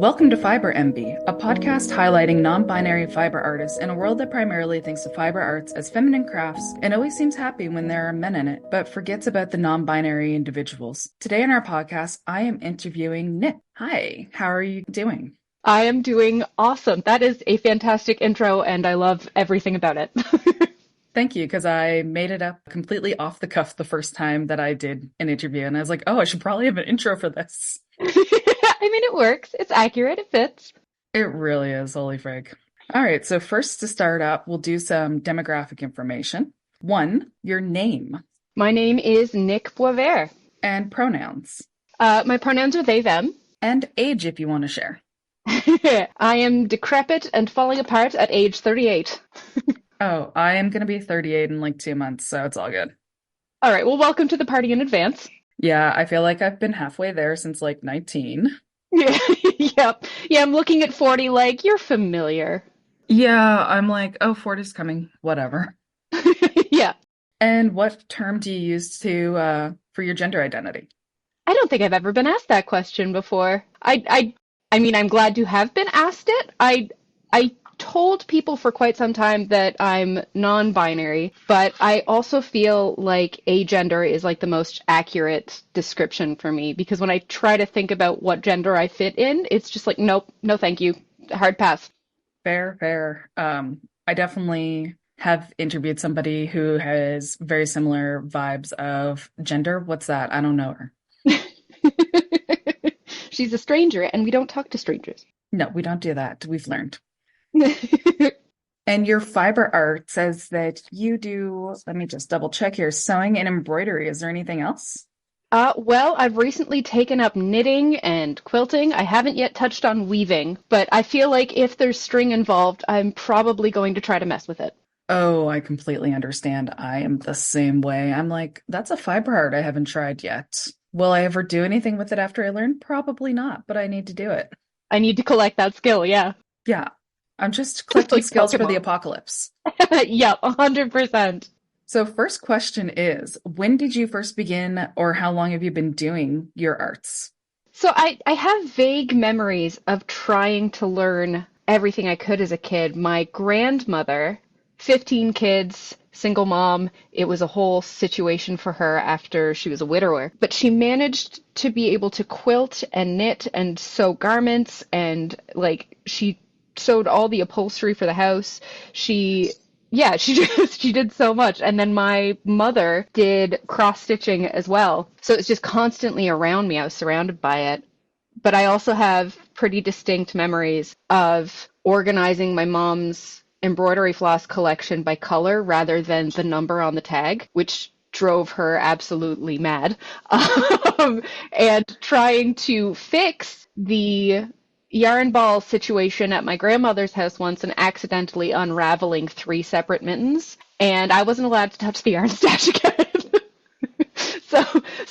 Welcome to Fiber MB, a podcast highlighting non-binary fiber artists in a world that primarily thinks of fiber arts as feminine crafts and always seems happy when there are men in it, but forgets about the non-binary individuals. Today on our podcast, I am interviewing Nik. Hi, how are you doing? I am doing awesome. That is a fantastic intro, and I love everything about it. Thank you, because I made it up completely off the cuff the first time that I did an interview, and I was like, oh, I should probably have an intro for this. I mean, it works. It's accurate. It fits. It really is, holy frig. All right, so first to start up, we'll do some demographic information. 1, your name. My name is Nik Boisvert. And pronouns. My pronouns are they, them. And age, if you want to share. I am decrepit and falling apart at age 38. Oh, I am going to be 38 in like 2 months, so it's all good. All right, well, welcome to the party in advance. Yeah, I feel like I've been halfway there since like 19. Yeah, yep. Yeah, I'm looking at 40 like, you're familiar. Yeah, I'm like, oh, 40's coming, whatever. Yeah. And what term do you use for your gender identity? I don't think I've ever been asked that question before. I mean, I'm glad to have been asked it. I told people for quite some time that I'm non-binary, but I also feel like agender is like the most accurate description for me, because when I try to think about what gender I fit in, it's just like, nope, no thank you. Hard pass. Fair. I definitely have interviewed somebody who has very similar vibes of gender. What's that? I don't know her. She's a stranger, and we don't talk to strangers. No, we don't do that. We've learned. And your fiber art says that you do, let me just double check here, sewing and embroidery. Is there anything else? Well, I've recently taken up knitting and quilting. I haven't yet touched on weaving, but I feel like if there's string involved, I'm probably going to try to mess with it. Oh, I completely understand. I am the same way. I'm like, that's a fiber art I haven't tried yet. Will I ever do anything with it after I learn? Probably not, but I need to do it. I need to collect that skill, yeah. Yeah. I'm just collecting Like skills for Pokemon. the apocalypse. Yep, 100%. So first question is, when did you first begin, or how long have you been doing your arts? So I have vague memories of trying to learn everything I could as a kid. My grandmother, 15 kids, single mom, it was a whole situation for her after she was a widower. But she managed to be able to quilt and knit and sew garments, and like she sewed all the upholstery for the house. She did so much. And then my mother did cross stitching as well. So it's just constantly around me. I was surrounded by it. But I also have pretty distinct memories of organizing my mom's embroidery floss collection by color rather than the number on the tag, which drove her absolutely mad. And trying to fix the yarn ball situation at my grandmother's house once and accidentally unraveling 3 separate mittens, and I wasn't allowed to touch the yarn stash again. So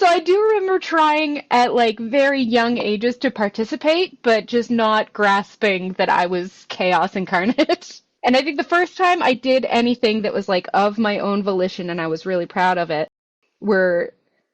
I do remember trying at like very young ages to participate, but just not grasping that I was chaos incarnate. And I think the first time I did anything that was like of my own volition and I was really proud of it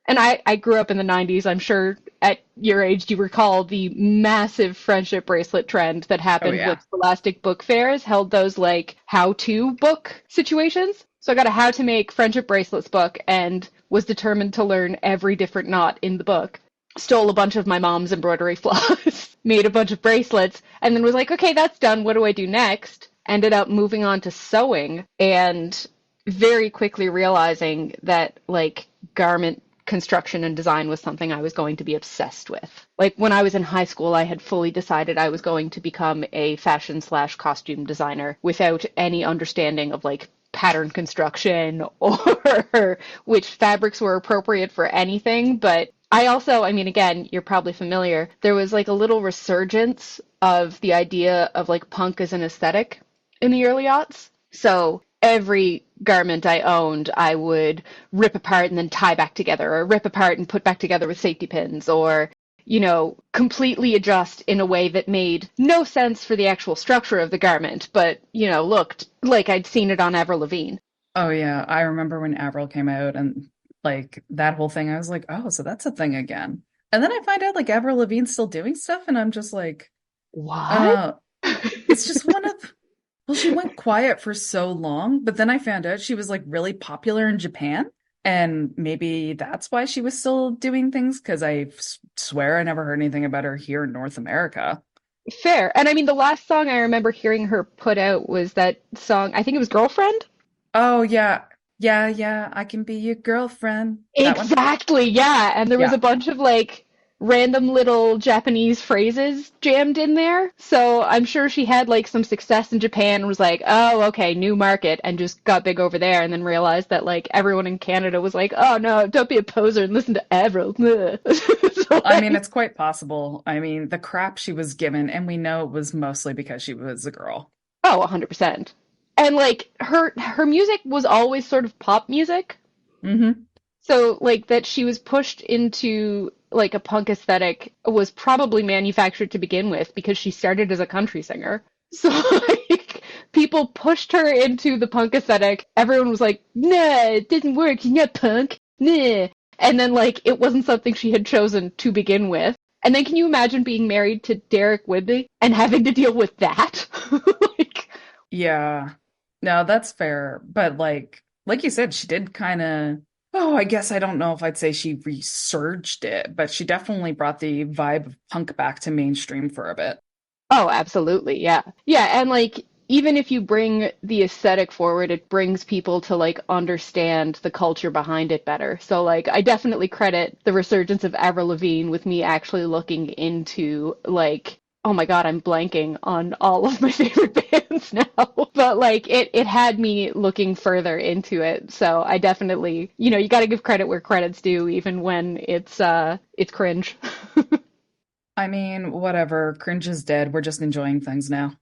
and I grew up in the 90s. I'm sure at your age you recall the massive friendship bracelet trend that happened with Scholastic book fairs, held those like how-to book situations. So I got a how to make friendship bracelets book and was determined to learn every different knot in the book. Stole a bunch of my mom's embroidery floss, made a bunch of bracelets, and then was like, okay, that's done. What do I do next? Ended up moving on to sewing and very quickly realizing that like garment construction and design was something I was going to be obsessed with. Like when I was in high school, I had fully decided I was going to become a fashion/costume designer without any understanding of like pattern construction or which fabrics were appropriate for anything. But I also, I mean, again, you're probably familiar, there was like a little resurgence of the idea of like punk as an aesthetic in the early aughts. So every garment I owned, I would rip apart and then tie back together, or rip apart and put back together with safety pins, or, you know, completely adjust in a way that made no sense for the actual structure of the garment, but, you know, looked like I'd seen it on Avril Lavigne. Oh yeah, I remember when Avril came out and like that whole thing. I was like, oh, so that's a thing again. And then I find out like Avril Lavigne's still doing stuff, and I'm just like, What? Uh, it's just one of, well, she went quiet for so long, but then I found out she was like really popular in Japan. And maybe that's why she was still doing things, because swear I never heard anything about her here in North America. Fair. And I mean, the last song I remember hearing her put out was that song, I think it was Girlfriend. Oh, yeah. Yeah, yeah, I can be your girlfriend. That one? Exactly, yeah. And there was a Yeah. bunch of like random little Japanese phrases jammed in there. So I'm sure she had like some success in Japan and was like, oh, okay, new market, and just got big over there and then realized that like everyone in Canada was like, oh no, don't be a poser and listen to Avril. So I mean, like, it's quite possible. I mean, the crap she was given, and we know it was mostly because she was a girl. oh, 100%. And like her music was always sort of pop music. Hmm. So, like, that she was pushed into like a punk aesthetic was probably manufactured to begin with because she started as a country singer. So, like, people pushed her into the punk aesthetic. Everyone was like, nah, it didn't work. You're not punk. Nah. And then, like, it wasn't something she had chosen to begin with. And then, can you imagine being married to Derek Whibley and having to deal with that? Like, Yeah. No, that's fair. But like you said, she did kind of, oh, I guess I don't know if I'd say she resurged it, but she definitely brought the vibe of punk back to mainstream for a bit. oh, absolutely. Yeah. Yeah. And like, even if you bring the aesthetic forward, it brings people to like understand the culture behind it better. So, like, I definitely credit the resurgence of Avril Lavigne with me actually looking into, like, oh my God, I'm blanking on all of my favorite bands now. But like, it had me looking further into it. So I definitely, you got to give credit where credit's due, even when it's cringe. I mean, whatever. Cringe is dead. We're just enjoying things now.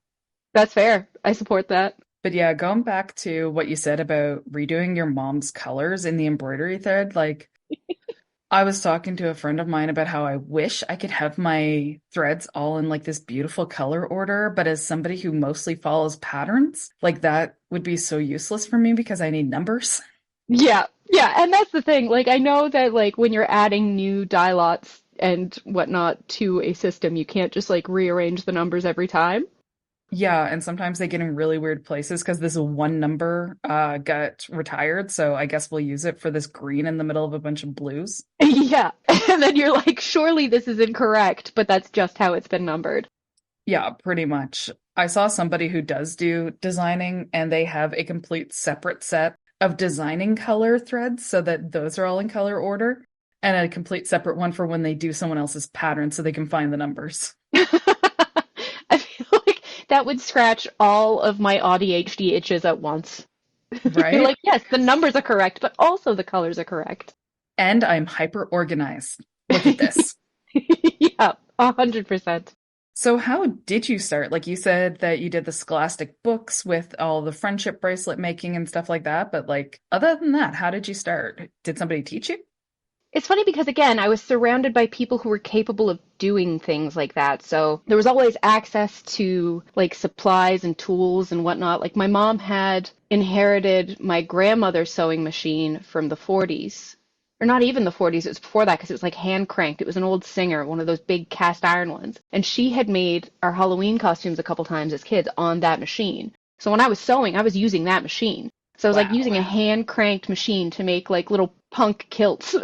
That's fair. I support that. But yeah, going back to what you said about redoing your mom's colors in the embroidery thread, like I was talking to a friend of mine about how I wish I could have my threads all in like this beautiful color order, but as somebody who mostly follows patterns, like that would be so useless for me because I need numbers. Yeah, yeah, and that's the thing. Like, I know that like when you're adding new die lots and whatnot to a system, you can't just like rearrange the numbers every time. Yeah, and sometimes they get in really weird places because this one number got retired, so I guess we'll use it for this green in the middle of a bunch of blues. Yeah, and then you're like, surely this is incorrect, but that's just how it's been numbered. Yeah, pretty much. I saw somebody who does do designing, and they have a complete separate set of designing color threads so that those are all in color order, and a complete separate one for when they do someone else's pattern so they can find the numbers. I feel like that would scratch all of my ADHD itches at once. You're Right? like, yes, the numbers are correct, but also the colors are correct. And I'm hyper organized. Look at this. Yeah, 100%. So, how did you start? Like you said that you did the Scholastic books with all the friendship bracelet making and stuff like that, but like other than that, how did you start? Did somebody teach you? It's funny because, again, I was surrounded by people who were capable of doing things like that. So there was always access to like supplies and tools and whatnot. Like my mom had inherited my grandmother's sewing machine from the 40s. Or not even the 40s, it was before that because it was like hand cranked. It was an old Singer, one of those big cast iron ones. And she had made our Halloween costumes a couple times as kids on that machine. So when I was sewing, I was using that machine. So I was like Wow. using a hand cranked machine to make like little punk kilts.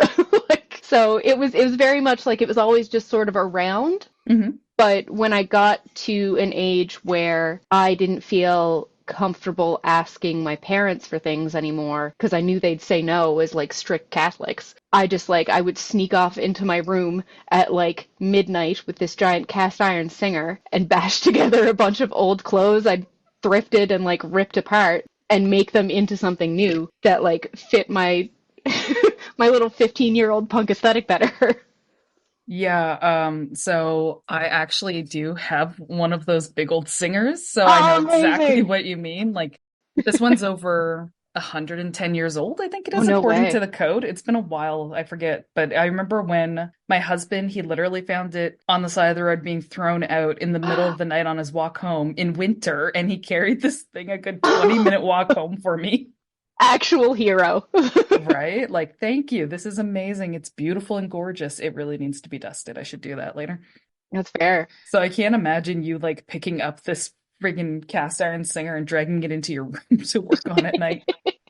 Like, so it was very much like it was always just sort of around. Hmm. But when I got to an age where I didn't feel comfortable asking my parents for things anymore because I knew they'd say no as like strict Catholics, I just like I would sneak off into my room at like midnight with this giant cast iron Singer and bash together a bunch of old clothes I'd thrifted and like ripped apart and make them into something new that like fit my my little 15-year-old punk aesthetic better. Yeah, so I actually do have one of those big old singers, so I know Oh, exactly amazing. what you mean. Like this one's over 110 years old, I think it Oh, is, no according to way. the code. It's been a while, I forget, but I remember when my husband, he literally found it on the side of the road being thrown out in the middle of the night on his walk home in winter, and he carried this thing a good 20-minute walk home for me. Actual hero. Right? Like, thank you. This is amazing. It's beautiful and gorgeous. It really needs to be dusted. I should do that later. That's fair. So I can't imagine you like picking up this friggin' cast iron singer and dragging it into your room to work on at night.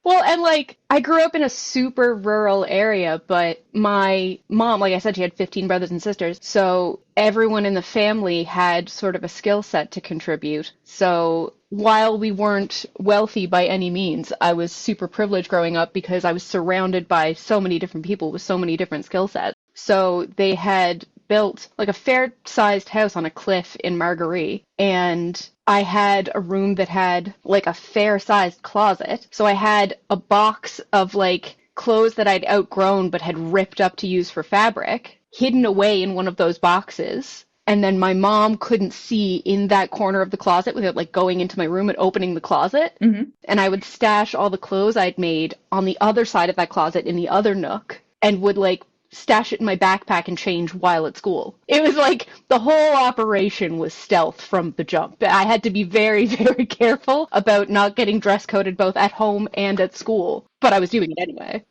Well, and like I grew up in a super rural area, but my mom, like I said, she had 15 brothers and sisters. So everyone in the family had sort of a skill set to contribute. So while we weren't wealthy by any means, I was super privileged growing up because I was surrounded by so many different people with so many different skill sets. So they had built like a fair-sized house on a cliff in Margaree, and I had a room that had like a fair-sized closet. So I had a box of like clothes that I'd outgrown but had ripped up to use for fabric, hidden away in one of those boxes. And then my mom couldn't see in that corner of the closet without like going into my room and opening the closet. Hmm. And I would stash all the clothes I'd made on the other side of that closet in the other nook and would like stash it in my backpack and change while at school. It was like the whole operation was stealth from the jump. I had to be very, very careful about not getting dress coded both at home and at school, but I was doing it anyway.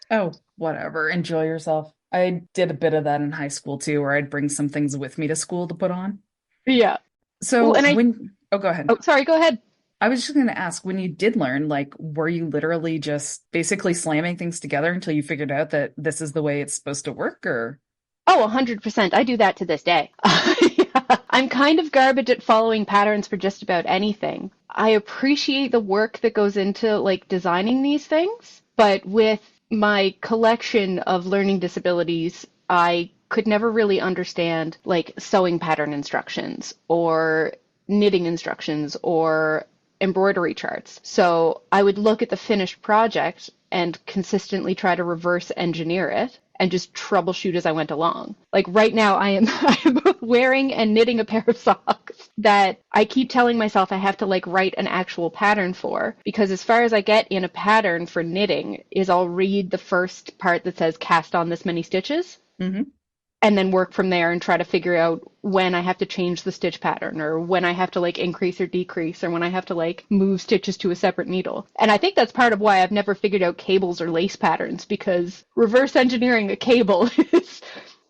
Oh, whatever. Enjoy yourself. I did a bit of that in high school too, where I'd bring some things with me to school to put on. Yeah. Well, So and I, oh, go ahead. oh, sorry, go ahead. I was just going to ask, when you did learn, like, were you literally just basically slamming things together until you figured out that this is the way it's supposed to work, or? Oh, 100%. I do that to this day. Yeah. I'm kind of garbage at following patterns for just about anything. I appreciate the work that goes into like designing these things, but with my collection of learning disabilities, I could never really understand like sewing pattern instructions or knitting instructions or embroidery charts. So I would look at the finished project and consistently try to reverse engineer it and just troubleshoot as I went along. Like right now, I am both wearing and knitting a pair of socks that I keep telling myself I have to like write an actual pattern for, because as far as I get in a pattern for knitting is I'll read the first part that says cast on this many stitches Hmm. and then work from there and try to figure out when I have to change the stitch pattern or when I have to like increase or decrease or when I have to like move stitches to a separate needle. And I think that's part of why I've never figured out cables or lace patterns, because reverse engineering a cable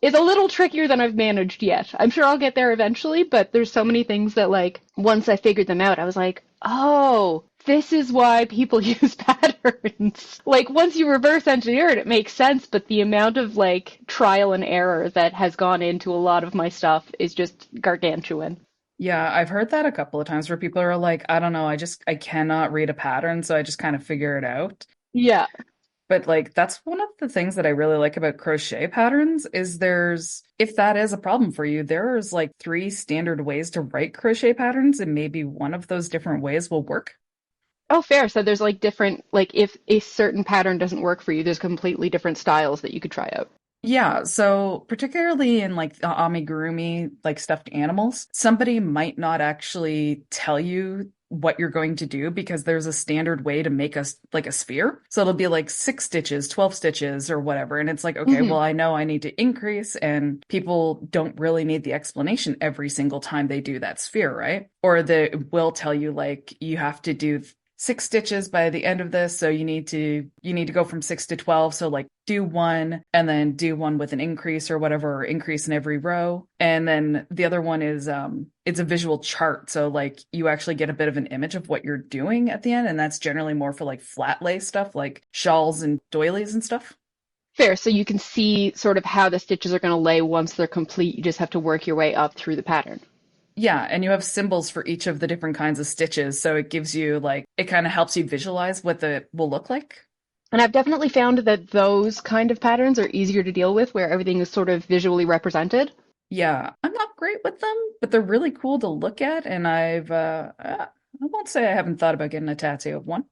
is a little trickier than I've managed yet. I'm sure I'll get there eventually, but there's so many things that like once I figured them out, I was like, "Oh, this is why people use patterns." Like once you reverse engineer it, it makes sense, but the amount of like trial and error that has gone into a lot of my stuff is just gargantuan. Yeah, I've heard that a couple of times where people are like, I don't know, I cannot read a pattern, so I just kind of figure it out. Yeah. But like that's one of the things that I really like about crochet patterns is there's if that is a problem for you, there's like three standard ways to write crochet patterns, and maybe one of those different ways will work. Oh, fair. So there's like different, like if a certain pattern doesn't work for you, there's completely different styles that you could try out. Yeah, so particularly in like the amigurumi, like stuffed animals, somebody might not actually tell you what you're going to do because there's a standard way to make us like a sphere. So it'll be like 6 stitches, 12 stitches, or whatever. And it's like, okay, Hmm. well, I know I need to increase, and people don't really need the explanation every single time they do that sphere, right? Or they will tell you like you have to do 6 stitches by the end of this, so you need to go from 6 to 12, so like do one and then do one with an increase or whatever, or increase in every row. And then the other one is it's a visual chart, so like you actually get a bit of an image of what you're doing at the end, and that's generally more for like flat lay stuff like shawls and doilies and stuff. Fair. So you can see sort of how the stitches are going to lay once they're complete. You just have to work your way up through the pattern. Yeah, and you have symbols for each of the different kinds of stitches, so it gives you like it kind of helps you visualize what the will look like. And I've definitely found that those kind of patterns are easier to deal with where everything is sort of visually represented. Yeah, I'm not great with them, but they're really cool to look at, and I won't say I haven't thought about getting a tattoo of one.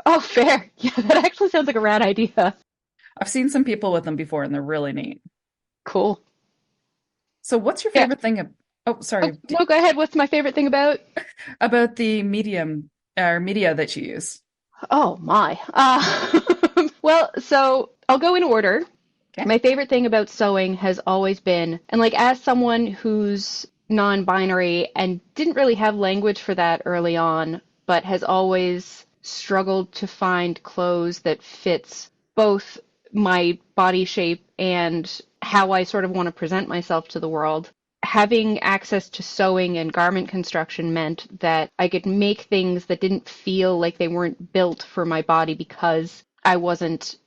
Oh, fair. Yeah, that actually sounds like a rad idea. I've seen some people with them before, and they're really neat. Cool. So, what's your Yeah. favorite thing? Oh, Oh, sorry, no, go ahead. What's my favorite thing about? about the medium or media that you use? Oh, my. Well, so I'll go in order. Okay. My favorite thing about sewing has always been, and like as someone who's non-binary and didn't really have language for that early on, but has always struggled to find clothes that fits both my body shape and how I sort of want to present myself to the world. having access to sewing and garment construction meant that I could make things that didn't feel like they weren't built for my body because I wasn't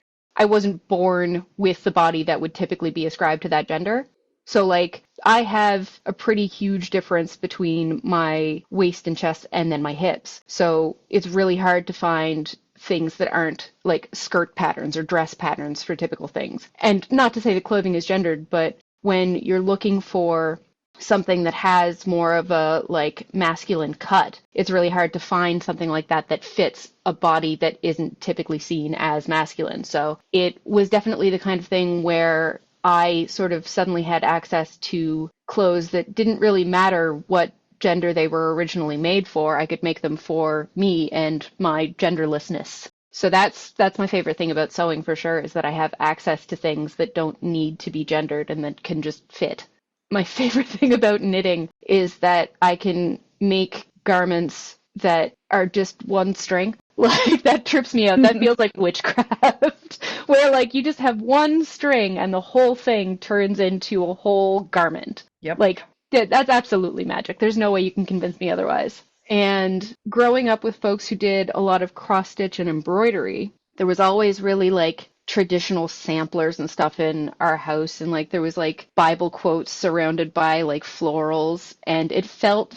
born with the body that would typically be ascribed to that gender. So like I have a pretty huge difference between my waist and chest and then my hips. So it's really hard to find things that aren't like skirt patterns or dress patterns for typical things. And not to say that clothing is gendered, but when you're looking for something that has more of a like masculine cut, it's really hard to find something like that that fits a body that isn't typically seen as masculine. So it was definitely the kind of thing where I sort of suddenly had access to clothes that didn't really matter what gender they were originally made for. I could make them for me and my genderlessness. So that's my favorite thing about sewing for sure, is that I have access to things that don't need to be gendered and that can just fit. My favorite thing about knitting is that I can make garments that are just one string. Like that trips me out. That feels like witchcraft, where like you just have one string and the whole thing turns into a whole garment. Yep. Like that's absolutely magic. There's no way you can convince me otherwise. And growing up with folks who did a lot of cross stitch and embroidery, there was always really like traditional samplers and stuff in our house, and like there was like Bible quotes surrounded by like florals, and it felt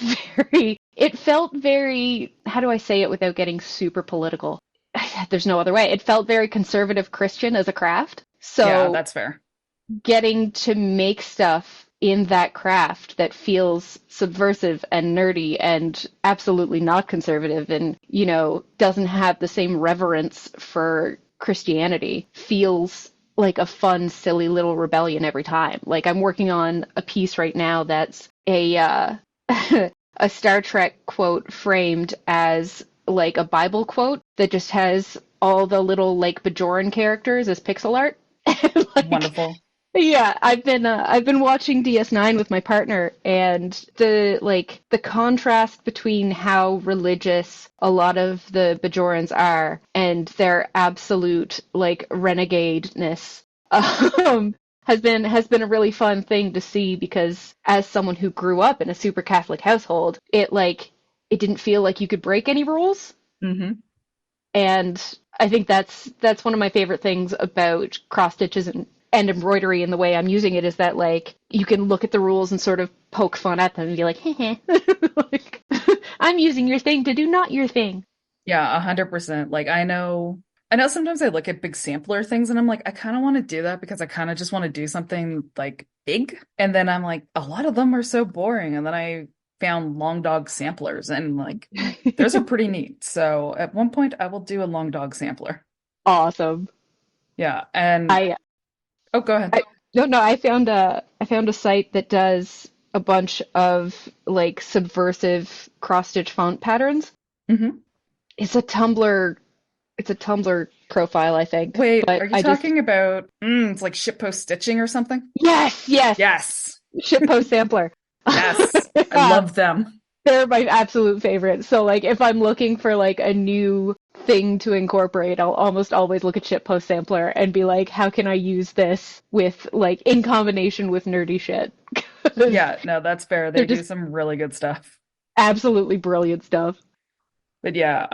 very, how do I say it without getting super political? There's no other way. It felt very conservative Christian as a craft. So Yeah, that's fair. getting to make stuff in that craft that feels subversive and nerdy and absolutely not conservative and, doesn't have the same reverence for Christianity feels like a fun, silly little rebellion every time. Like I'm working on a piece right now that's a a Star Trek quote framed as like a Bible quote that just has all the little like Bajoran characters as pixel art. Like, Wonderful. yeah, I've been watching DS9 with my partner, and the contrast between how religious a lot of the Bajorans are and their absolute like renegadeness has been a really fun thing to see, because as someone who grew up in a super Catholic household, it didn't feel like you could break any rules. Mm-hmm. And I think that's one of my favorite things about cross stitches and embroidery, and the way I'm using it is that like you can look at the rules and sort of poke fun at them and be like, heh, like, I'm using your thing to do not your thing. Yeah, 100%. Like I know sometimes I look at big sampler things and I'm like, I kind of want to do that because I kind of just want to do something like big. And then I'm like, a lot of them are so boring. And then I found long dog samplers and like those are pretty neat. So at one point I will do a long dog sampler. Awesome. Yeah. And I oh, go ahead. I no, I found a site that does a bunch of like subversive cross stitch font patterns. Hmm. It's a Tumblr it's a Tumblr profile, I think. Wait, But are you talking about it's like shitpost stitching or something? yes. Yes. Shitpost sampler. Yes. I love them. They're my absolute favorite. So like if I'm looking for like a new thing to incorporate, I'll almost always look at Shitpost Sampler and be like, how can I use this with like in combination with nerdy shit? 'Cause Yeah, no, that's fair. they're They do just some really good stuff. absolutely brilliant stuff. But yeah,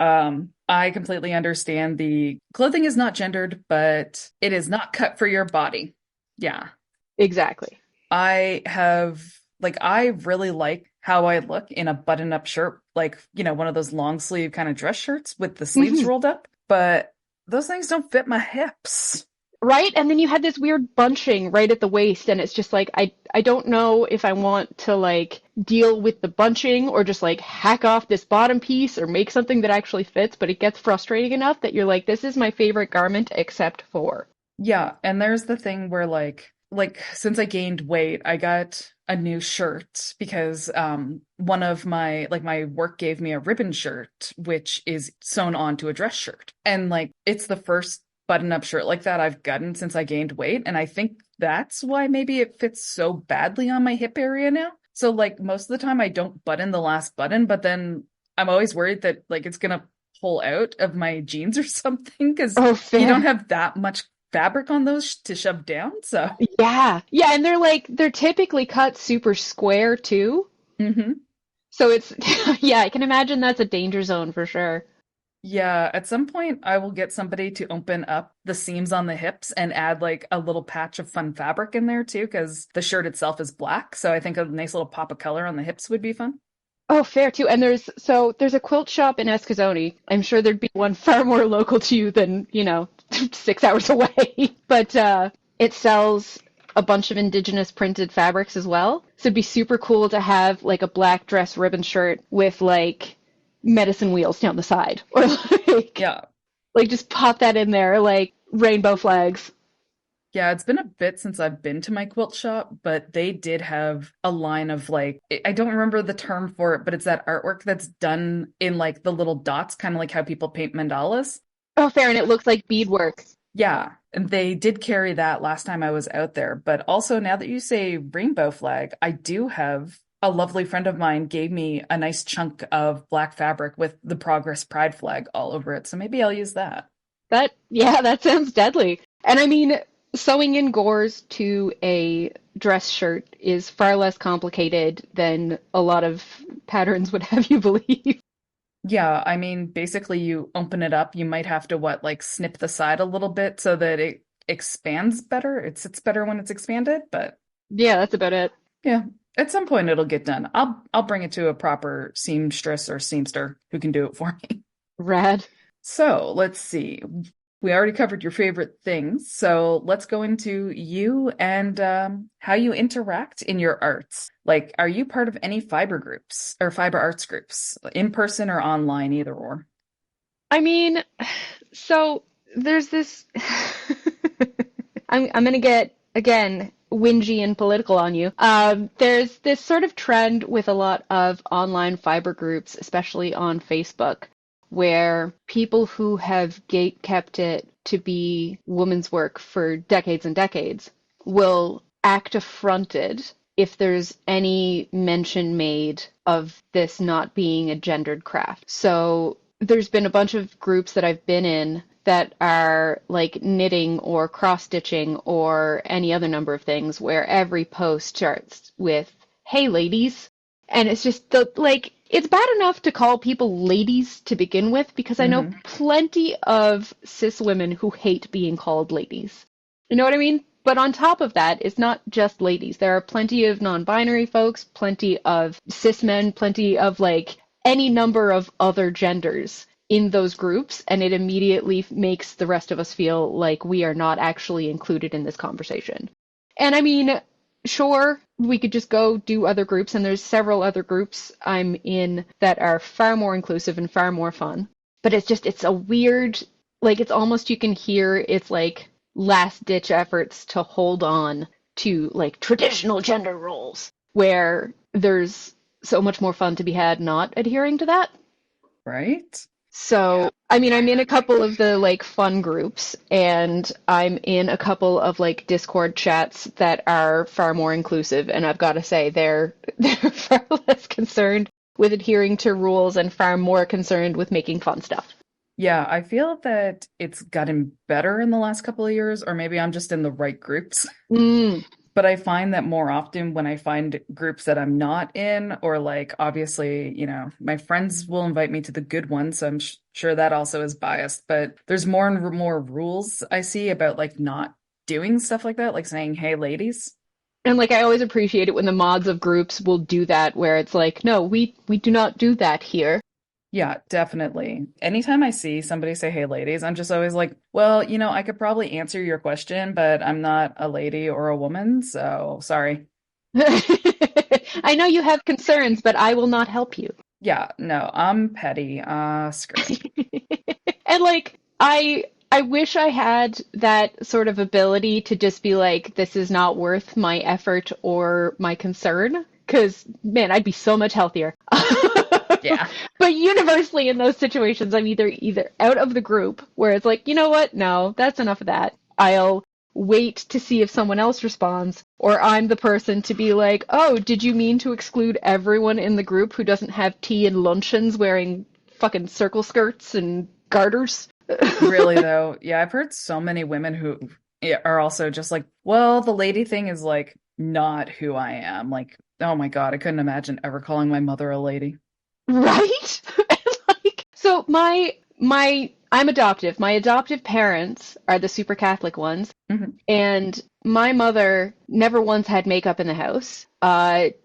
I completely understand the clothing is not gendered, but it is not cut for your body. Yeah. Exactly. I really like how I look in a button-up shirt, like, one of those long sleeve kind of dress shirts with the sleeves Mhm. rolled up, but those things don't fit my hips. Right? And then you had this weird bunching right at the waist, and it's just like I don't know if I want to like deal with the bunching or just like hack off this bottom piece or make something that actually fits, but it gets frustrating enough that you're like, this is my favorite garment except for. Yeah, and there's the thing where like since I gained weight, I got a new shirt because one of my work gave me a ribbon shirt which is sewn onto a dress shirt. And like it's the first button-up shirt like that I've gotten since I gained weight, and I think that's why maybe it fits so badly on my hip area now. So like most of the time I don't button the last button, but then I'm always worried that like it's gonna pull out of my jeans or something because Oh, you don't fair. have that much fabric on those to shove down. So, Yeah. Yeah, and they're typically cut super square too. hmm So it's yeah, I can imagine that's a danger zone for sure. yeah, at some point I will get somebody to open up the seams on the hips and add like a little patch of fun fabric in there too, because the shirt itself is black. So I think a nice little pop of color on the hips would be fun. Oh, fair too. And there's a quilt shop in Escazone. I'm sure there'd be one far more local to you than, 6 hours away. But it sells a bunch of indigenous printed fabrics as well. So it'd be super cool to have like a black dress ribbon shirt with like medicine wheels down the side. Or Yeah. like just pop that in there, like rainbow flags. Yeah, it's been a bit since I've been to my quilt shop, but they did have a line of like, I don't remember the term for it, but it's that artwork that's done in like the little dots, kind of like how people paint mandalas. Oh, fair. And it looks like beadwork. Yeah, and they did carry that last time I was out there. But also, now that you say rainbow flag, I do have a lovely friend of mine gave me a nice chunk of black fabric with the Progress Pride flag all over it. So maybe I'll use that. Yeah, that sounds deadly. And I mean, sewing in gores to a dress shirt is far less complicated than a lot of patterns would have you believe. Yeah, I mean, basically you open it up, you might have to like snip the side a little bit so that it expands better. It sits better when it's expanded, but Yeah, that's about it. yeah, at some point it'll get done. I'll bring it to a proper seamstress or seamster who can do it for me. Rad. So let's see. We already covered your favorite things. So let's go into you and how you interact in your arts. Like, are you part of any fiber groups or fiber arts groups, in person or online, either or? I mean, so there's this I'm gonna get again whingy and political on you. There's this sort of trend with a lot of online fiber groups, especially on Facebook, where people who have gate kept it to be women's work for decades and decades will act affronted if there's any mention made of this not being a gendered craft. So there's been a bunch of groups that I've been in that are like knitting or cross stitching or any other number of things where every post starts with, "Hey ladies." And it's just like, it's bad enough to call people ladies to begin with because I know Hmm. plenty of cis women who hate being called ladies. You know what I mean? But on top of that, it's not just ladies. There are plenty of non-binary folks, plenty of cis men, plenty of like any number of other genders in those groups, and it immediately makes the rest of us feel like we are not actually included in this conversation. And I mean, sure, we could just go do other groups, and there's several other groups I'm in that are far more inclusive and far more fun. But it's a weird, like, it's almost you can hear it's like last ditch efforts to hold on to like traditional gender roles where there's so much more fun to be had not adhering to that. Right? So, I mean, I'm in a couple of the like fun groups, and I'm in a couple of like Discord chats that are far more inclusive, and I've got to say they're far less concerned with adhering to rules and far more concerned with making fun stuff. Yeah, I feel that it's gotten better in the last couple of years, or maybe I'm just in the right groups. Mm. But I find that more often when I find groups that I'm not in, or like obviously, my friends will invite me to the good ones, so I'm sure that also is biased. But there's more and more rules I see about like not doing stuff like that, like saying, "Hey, ladies." And like I always appreciate it when the mods of groups will do that, where it's like, no, we do not do that here. Yeah, definitely. Anytime I see somebody say, "Hey, ladies," I'm just always like, well, I could probably answer your question, but I'm not a lady or a woman, so sorry. I know you have concerns, but I will not help you. Yeah, no, I'm petty. Screw it. And like I wish I had that sort of ability to just be like, this is not worth my effort or my concern. Because man, I'd be so much healthier. Yeah. But universally in those situations, I'm either out of the group where it's like, you know what? No, that's enough of that. I'll wait to see if someone else responds, or I'm the person to be like, oh, did you mean to exclude everyone in the group who doesn't have tea and luncheons wearing fucking circle skirts and garters? Really though, yeah, I've heard so many women who are also just like, well, the lady thing is like not who I am. Like, oh my God, I couldn't imagine ever calling my mother a lady. Right? Like, so I'm adoptive. My adoptive parents are the super Catholic ones, Hmm. and my mother never once had makeup in the house.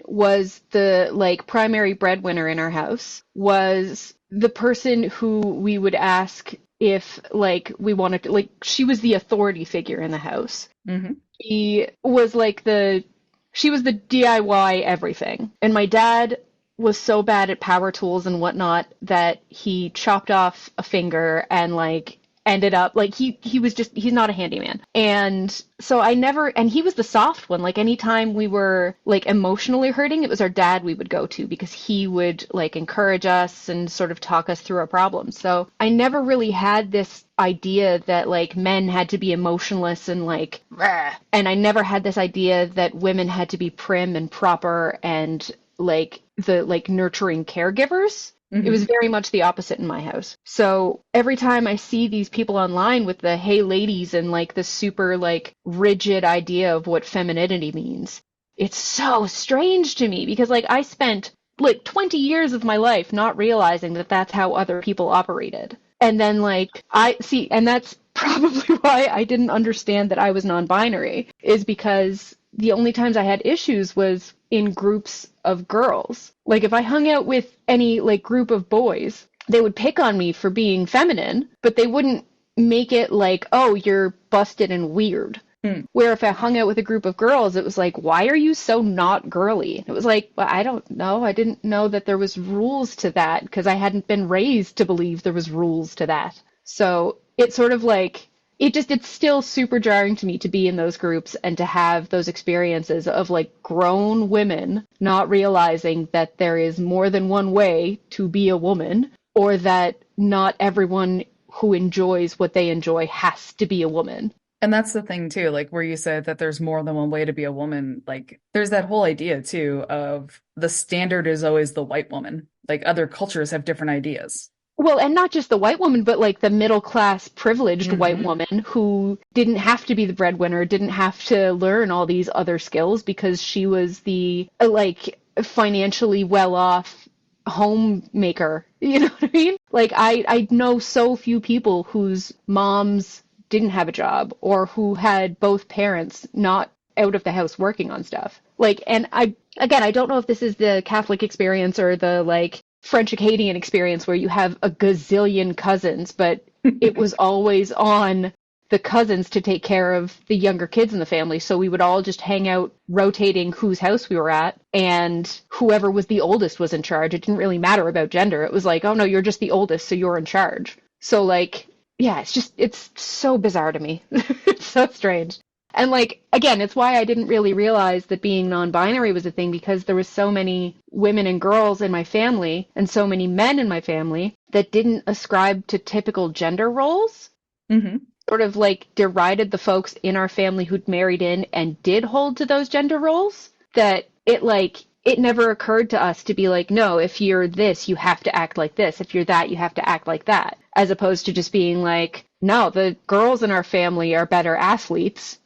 Was the like primary breadwinner in our house. Was the person who we would ask if like we wanted to, like she was the authority figure in the house. Hmm. She was like the she was the DIY everything. And my dad was so bad at power tools and whatnot that he chopped off a finger and like ended up like he was just he's not a handyman. And so I never and he was the soft one. Like anytime we were like emotionally hurting, it was our dad we would go to because he would like encourage us and sort of talk us through our problems. So I never really had this idea that like men had to be emotionless and like rah. And I never had this idea that women had to be prim and proper and like the like nurturing caregivers. It was Hmm. very much the opposite in my house. So every time I see these people online with the hey ladies and like the super like rigid idea of what femininity means, it's so strange to me because like I spent like 20 years of my life not realizing that that's how other people operated. And then like I see, and that's probably why I didn't understand that I was non-binary, is because the only times I had issues was in groups of girls. Like if I hung out with any like group of boys, they would pick on me for being feminine, but they wouldn't make it like, oh, you're busted and weird. Hmm. Where if I hung out with a group of girls, it was like, why are you so not girly? It was like, well, I don't know. I didn't know that there was rules to that because I hadn't been raised to believe there was rules to that. So it's sort of like it's still super jarring to me to be in those groups and to have those experiences of like grown women not realizing that there is more than one way to be a woman or that not everyone who enjoys what they enjoy has to be a woman. And that's the thing too, like where you said that there's more than one way to be a woman. Like there's that whole idea too of the standard is always the white woman. Like other cultures have different ideas. Well, and not just the white woman, but like the middle class privileged white Hmm. woman who didn't have to be the breadwinner, didn't have to learn all these other skills because she was the like financially well off homemaker. You know what I mean? Like I know so few people whose moms didn't have a job or who had both parents not out of the house working on stuff. Like, and I again, I don't know if this is the Catholic experience or the like French Acadian experience where you have a gazillion cousins, but it was always on the cousins to take care of the younger kids in the family. So we would all just hang out rotating whose house we were at, and whoever was the oldest was in charge. It didn't really matter about gender. It was like, oh no, you're just the oldest, so you're in charge. So like, yeah, it's so bizarre to me. It's so strange. And like again, it's why I didn't really realize that being non-binary was a thing because there was so many women and girls in my family and so many men in my family that didn't ascribe to typical gender roles. Hmm. Sort of like derided the folks in our family who'd married in and did hold to those gender roles. That it never occurred to us to be like, no, if you're this, you have to act like this. If you're that, you have to act like that. As opposed to just being like, no, the girls in our family are better athletes.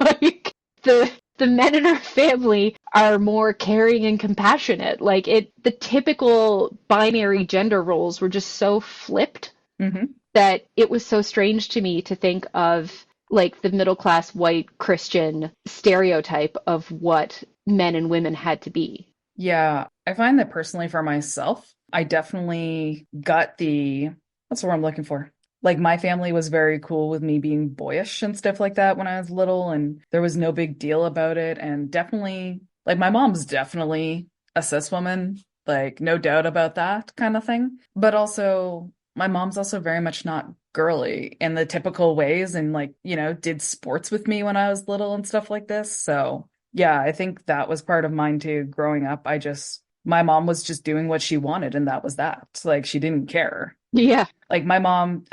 Like the men in our family are more caring and compassionate. Like the typical binary gender roles were just so flipped Hmm. that it was so strange to me to think of like the middle class white Christian stereotype of what men and women had to be. Yeah, I find that personally for myself, I definitely got what's the word I'm looking for? Like my family was very cool with me being boyish and stuff like that when I was little, and there was no big deal about it. And definitely, like my mom's definitely a cis woman, like no doubt about that kind of thing. But also, my mom's also very much not girly in the typical ways and like, did sports with me when I was little and stuff like this. So yeah, I think that was part of mine too. Growing up, my mom was just doing what she wanted, and that was that. Like, she didn't care. Yeah. Like, my mom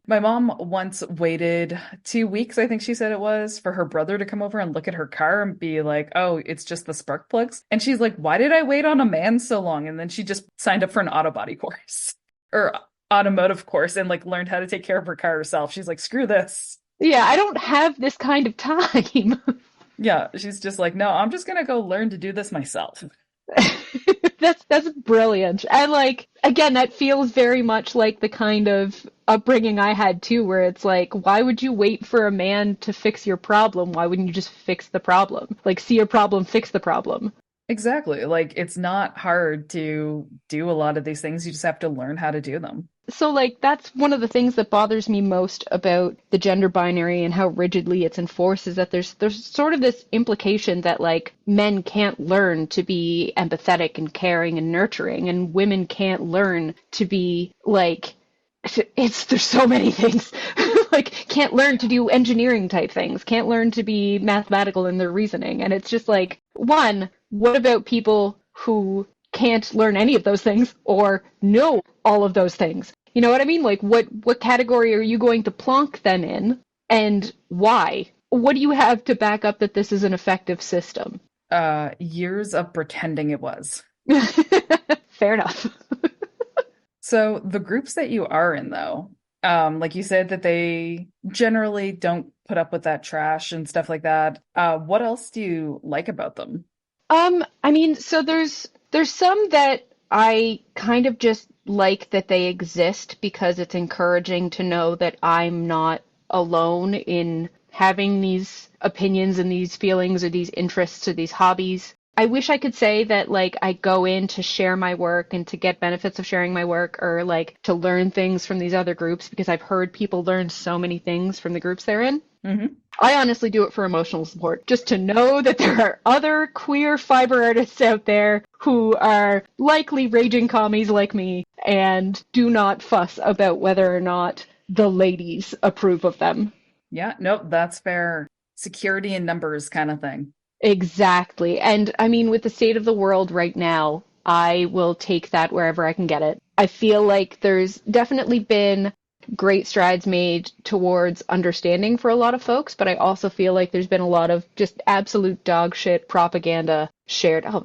once waited 2 weeks, I think she said it was, for her brother to come over and look at her car and be like, oh, it's just the spark plugs. And she's like, why did I wait on a man so long? And then she just signed up for an auto body course or automotive course and like learned how to take care of her car herself. She's like, screw this. Yeah, I don't have this kind of time. Yeah, she's just like, no, I'm just gonna go learn to do this myself. That's brilliant. And like again, that feels very much like the kind of upbringing I had too, where it's like, why would you wait for a man to fix your problem? Why wouldn't you just fix the problem? Like see a problem, fix the problem. Exactly. Like it's not hard to do a lot of these things. You just have to learn how to do them. So like that's one of the things that bothers me most about the gender binary and how rigidly it's enforced is that there's sort of this implication that like men can't learn to be empathetic and caring and nurturing and women can't learn to be like it's there's so many things like can't learn to do engineering type things, can't learn to be mathematical in their reasoning, and it's just like one, what about people who can't learn any of those things or know all of those things? You know what I mean? Like what category are you going to plonk them in and why? What do you have to back up that this is an effective system? Years of pretending it was. Fair enough. So the groups that you are in, though, like you said that they generally don't put up with that trash and stuff like that. What else do you like about them? I mean, so there's some that I kind of just like that they exist because it's encouraging to know that I'm not alone in having these opinions and these feelings or these interests or these hobbies. I wish I could say that like I go in to share my work and to get benefits of sharing my work or like to learn things from these other groups because I've heard people learn so many things from the groups they're in. Hmm. I honestly do it for emotional support, just to know that there are other queer fiber artists out there who are likely raging commies like me and do not fuss about whether or not the ladies approve of them. Yeah, nope, that's fair. Security in numbers kind of thing. Exactly. And I mean, with the state of the world right now, I will take that wherever I can get it. I feel like there's definitely been great strides made towards understanding for a lot of folks, but I also feel like there's been a lot of just absolute dog shit propaganda shared. Oh,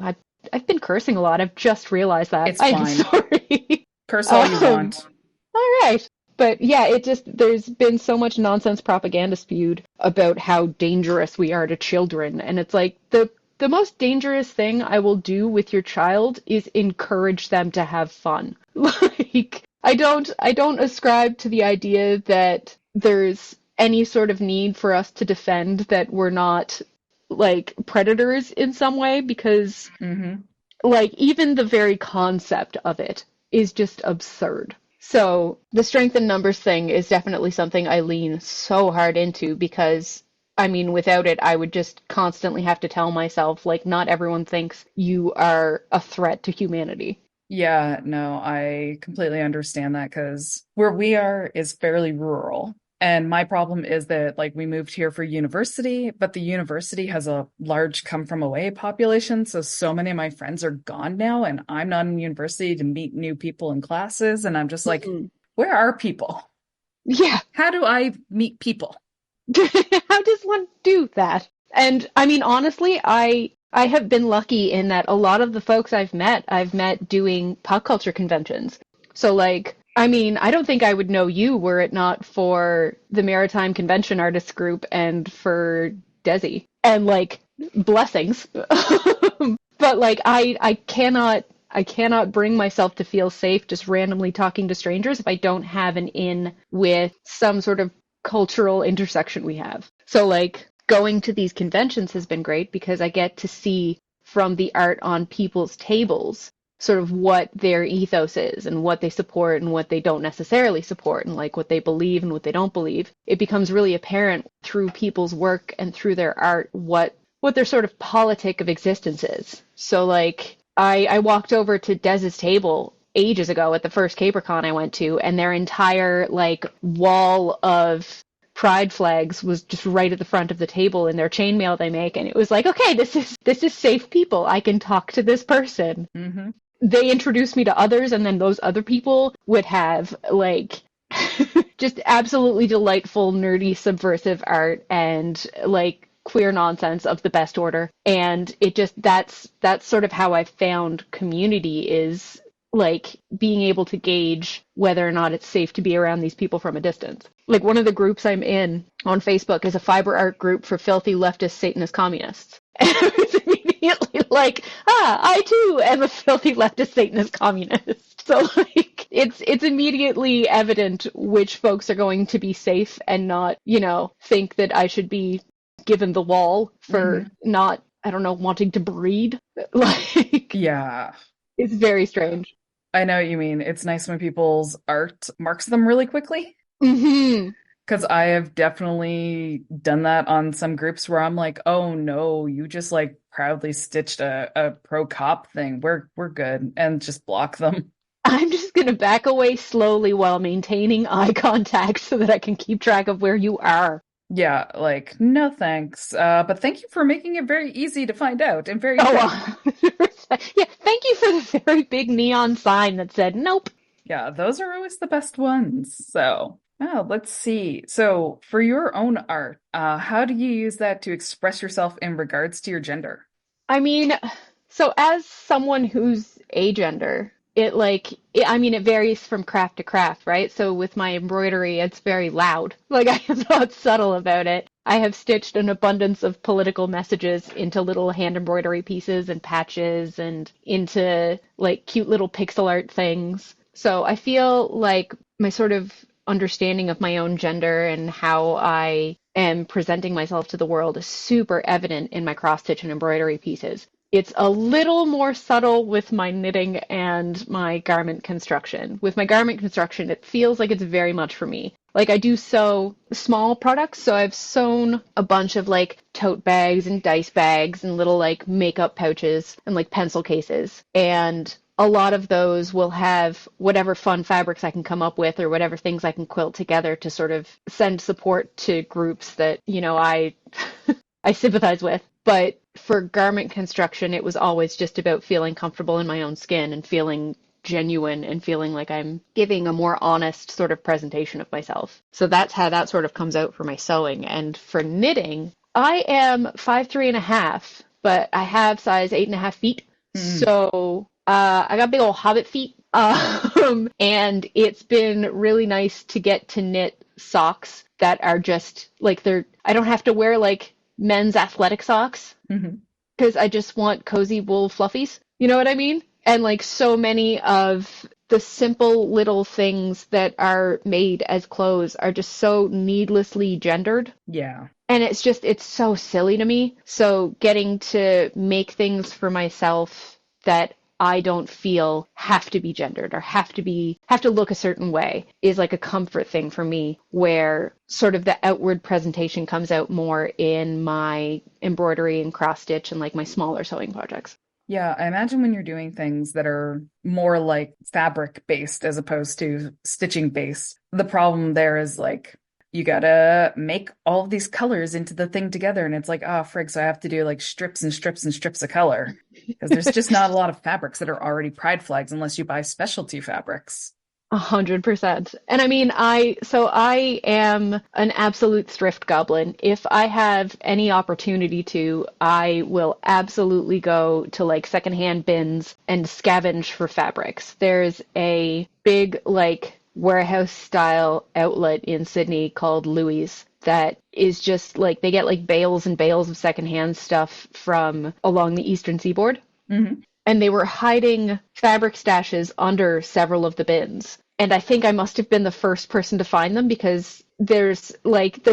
I've been cursing a lot. I've just realized that. It's I'm fine. sorry. Curse all you want. All right. But yeah, it just, there's been so much nonsense propaganda spewed about how dangerous we are to children. And it's like the most dangerous thing I will do with your child is encourage them to have fun. Like, I don't ascribe to the idea that there's any sort of need for us to defend that we're not like predators in some way because Hmm. like even the very concept of it is just absurd. So the strength in numbers thing is definitely something I lean so hard into because I mean, without it, I would just constantly have to tell myself, like, not everyone thinks you are a threat to humanity. Yeah, no, I completely understand that because where we are is fairly rural. And my problem is that, like, we moved here for university, but the university has a large come from away population. So many of my friends are gone now, and I'm not in university to meet new people in classes. And I'm just like, Mhm. where are people? Yeah. How do I meet people? How does one do that? And I mean, honestly, I have been lucky in that a lot of the folks I've met doing pop culture conventions. So like, I mean, I don't think I would know you were it not for the Maritime Convention Artists Group and for Desi. And like, blessings. But like, I cannot bring myself to feel safe just randomly talking to strangers if I don't have an in with some sort of cultural intersection we have. So like going to these conventions has been great because I get to see from the art on people's tables sort of what their ethos is and what they support and what they don't necessarily support and like what they believe and what they don't believe. It becomes really apparent through people's work and through their art what their sort of politic of existence is. So like I walked over to Dez's table ages ago at the first CaperCon I went to, and their entire like wall of pride flags was just right at the front of the table in their chainmail they make, and it was like, okay, this is safe people. I can talk to this person. Hmm. They introduced me to others, and then those other people would have like just absolutely delightful, nerdy, subversive art and like queer nonsense of the best order. And it just that's sort of how I found community is like being able to gauge whether or not it's safe to be around these people from a distance. Like one of the groups I'm in on Facebook is a fiber art group for filthy leftist Satanist communists. And I was immediately like, I too am a filthy leftist Satanist communist. So like it's immediately evident which folks are going to be safe and not, think that I should be given the wall for not, I don't know, wanting to breed. Like, Yeah. it's very strange. I know what you mean. It's nice when people's art marks them really quickly. Hmm. Because I have definitely done that on some groups where I'm like, oh no, you just like proudly stitched a pro cop thing. We're good. And just block them. I'm just going to back away slowly while maintaining eye contact so that I can keep track of where you are. Yeah, like, no thanks. But thank you for making it very easy to find out and very quick. Oh, 100%. Yeah, thank you for the very big neon sign that said nope. Yeah, those are always the best ones. So, let's see. So, for your own art, how do you use that to express yourself in regards to your gender? I mean, so as someone who's agender, it varies from craft to craft, right? So with my embroidery, it's very loud. Like I am not subtle about it. I have stitched an abundance of political messages into little hand embroidery pieces and patches and into like cute little pixel art things. So I feel like my sort of understanding of my own gender and how I am presenting myself to the world is super evident in my cross stitch and embroidery pieces. It's a little more subtle with my knitting and my garment construction. With my garment construction, it feels like it's very much for me. Like I do sew small products, so I've sewn a bunch of like tote bags and dice bags and little like makeup pouches and like pencil cases. And a lot of those will have whatever fun fabrics I can come up with or whatever things I can quilt together to sort of send support to groups that, I I sympathize with. But for garment construction, it was always just about feeling comfortable in my own skin and feeling genuine and feeling like I'm giving a more honest sort of presentation of myself. So that's how that sort of comes out for my sewing. And for knitting, I am 5'3.5", but I have size 8.5 feet. So I got big old hobbit feet. And it's been really nice to get to knit socks that are just like I don't have to wear like men's athletic socks because I just want cozy wool fluffies. You know what I mean? And like so many of the simple little things that are made as clothes are just so needlessly gendered. Yeah. And it's so silly to me. So getting to make things for myself that I don't feel have to be gendered or have to look a certain way is like a comfort thing for me, where sort of the outward presentation comes out more in my embroidery and cross stitch and like my smaller sewing projects. Yeah, I imagine when you're doing things that are more like fabric based as opposed to stitching based, the problem there is like you gotta make all of these colors into the thing together. And it's like, oh, frig, so I have to do like strips and strips and strips of color because there's just not a lot of fabrics that are already pride flags unless you buy specialty fabrics. 100%. And I mean, I am an absolute thrift goblin. If I have any opportunity to, I will absolutely go to like secondhand bins and scavenge for fabrics. There's a big like warehouse style outlet in Sydney called Louis that is just like they get like bales and bales of secondhand stuff from along the eastern seaboard. And they were hiding fabric stashes under several of the bins. And I think I must have been the first person to find them because there's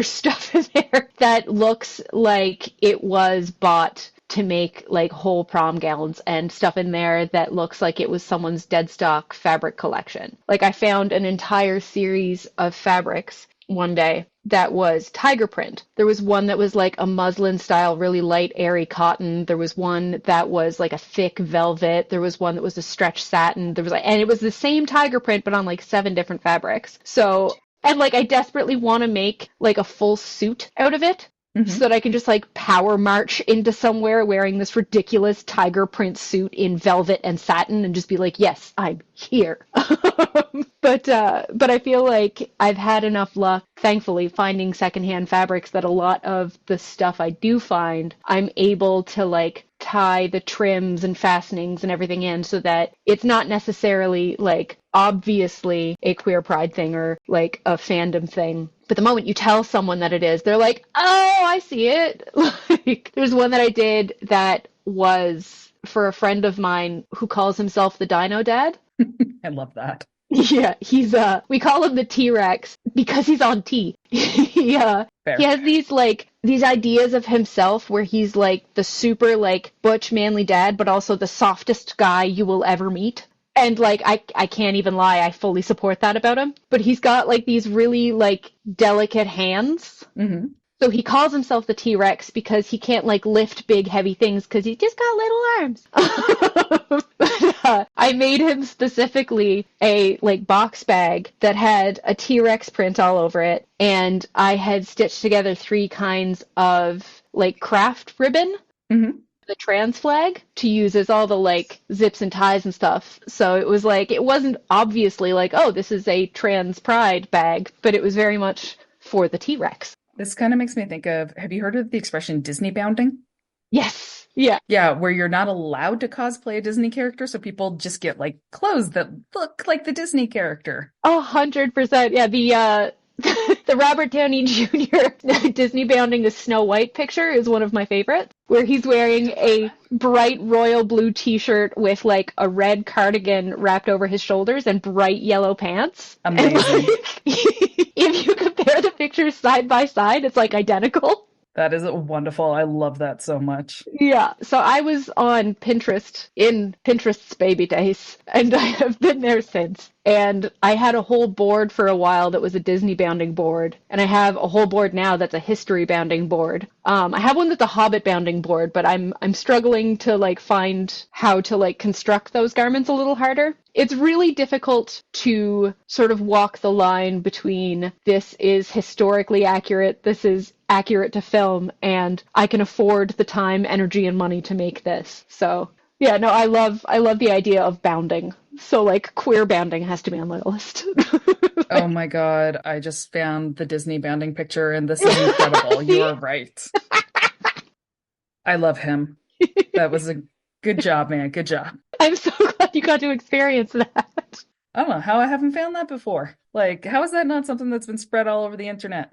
stuff in there that looks like it was bought to make like whole prom gowns, and stuff in there that looks like it was someone's dead stock fabric collection. Like I found an entire series of fabrics one day that was tiger print. There was one that was like a muslin style, really light, airy cotton. There was one that was like a thick velvet. There was one that was a stretch satin. And it was the same tiger print, but on like 7 different fabrics. So, and like I desperately want to make like a full suit out of it. So that I can just like power march into somewhere wearing this ridiculous tiger print suit in velvet and satin and just be like, yes, I'm here. But I feel like I've had enough luck, thankfully, finding secondhand fabrics that a lot of the stuff I do find, I'm able to like tie the trims and fastenings and everything in so that it's not necessarily like obviously a queer pride thing or like a fandom thing. But the moment you tell someone that it is, they're like, oh, I see it. Like, there's one that I did that was for a friend of mine who calls himself the Dino Dad. I love that. Yeah, we call him the T-Rex because he's on T. He Fair. he has these ideas of himself where he's like the super like butch manly dad, but also the softest guy you will ever meet. And like I can't even lie, I fully support that about him. But he's got like these really like delicate hands. Mm-hmm. So he calls himself the T-Rex because he can't like lift big heavy things because he's just got little arms. But, I made him specifically a like box bag that had a T-Rex print all over it, and I had stitched together 3 kinds of like craft ribbon. Mm-hmm. The trans flag to use as all the like zips and ties and stuff. So it was like, it wasn't obviously like, oh, this is a trans pride bag, but it was very much for the T-Rex. This kind of makes me think of, have you heard of the expression Disney bounding? Yes. Yeah. Yeah, where you're not allowed to cosplay a Disney character, so people just get like clothes that look like the Disney character. 100%. Yeah. The Robert Downey Jr. Disney bounding a Snow White picture is one of my favorites, where he's wearing a bright royal blue t-shirt with like a red cardigan wrapped over his shoulders and bright yellow pants. Amazing. If you compare the pictures side by side, it's like identical. That is wonderful. I love that so much. Yeah, so I was on Pinterest in Pinterest's baby days, and I have been there since. And I had a whole board for a while that was a Disney bounding board, and I have a whole board now that's a history bounding board. I have one that's a Hobbit bounding board, but I'm struggling to like find how to like construct those garments a little harder. It's really difficult to sort of walk the line between this is historically accurate, this is accurate to film, and I can afford the time, energy, and money to make this. So yeah, no, I love the idea of bounding. So like queer bounding has to be on my list. Oh my God, I just found the Disney bounding picture and this is incredible. You are right. I love him. That was a good job, man. Good job. I'm so glad you got to experience that. I don't know how I haven't found that before. Like, how is that not something that's been spread all over the internet?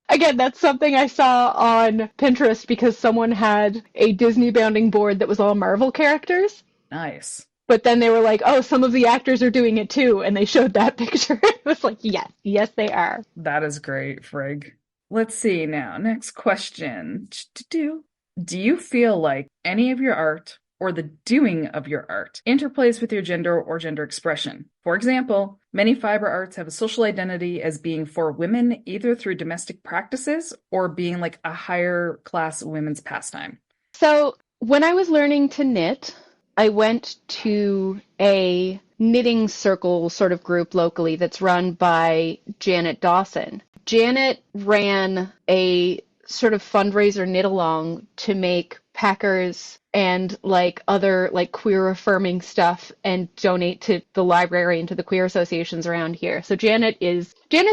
Again, that's something I saw on Pinterest because someone had a Disney bounding board that was all Marvel characters. Nice. But then they were like, oh, some of the actors are doing it too. And they showed that picture. It was like, yes, they are. That is great, Frig. Let's see now. Next question. Do you feel like any of your art or the doing of your art interplays with your gender or gender expression? For example, many fiber arts have a social identity as being for women, either through domestic practices or being like a higher class women's pastime. So when I was learning to knit, I went to a knitting circle sort of group locally that's run by Janet Dawson. Janet ran a sort of fundraiser knit along to make packers and like other like queer affirming stuff and donate to the library and to the queer associations around here. So Janet's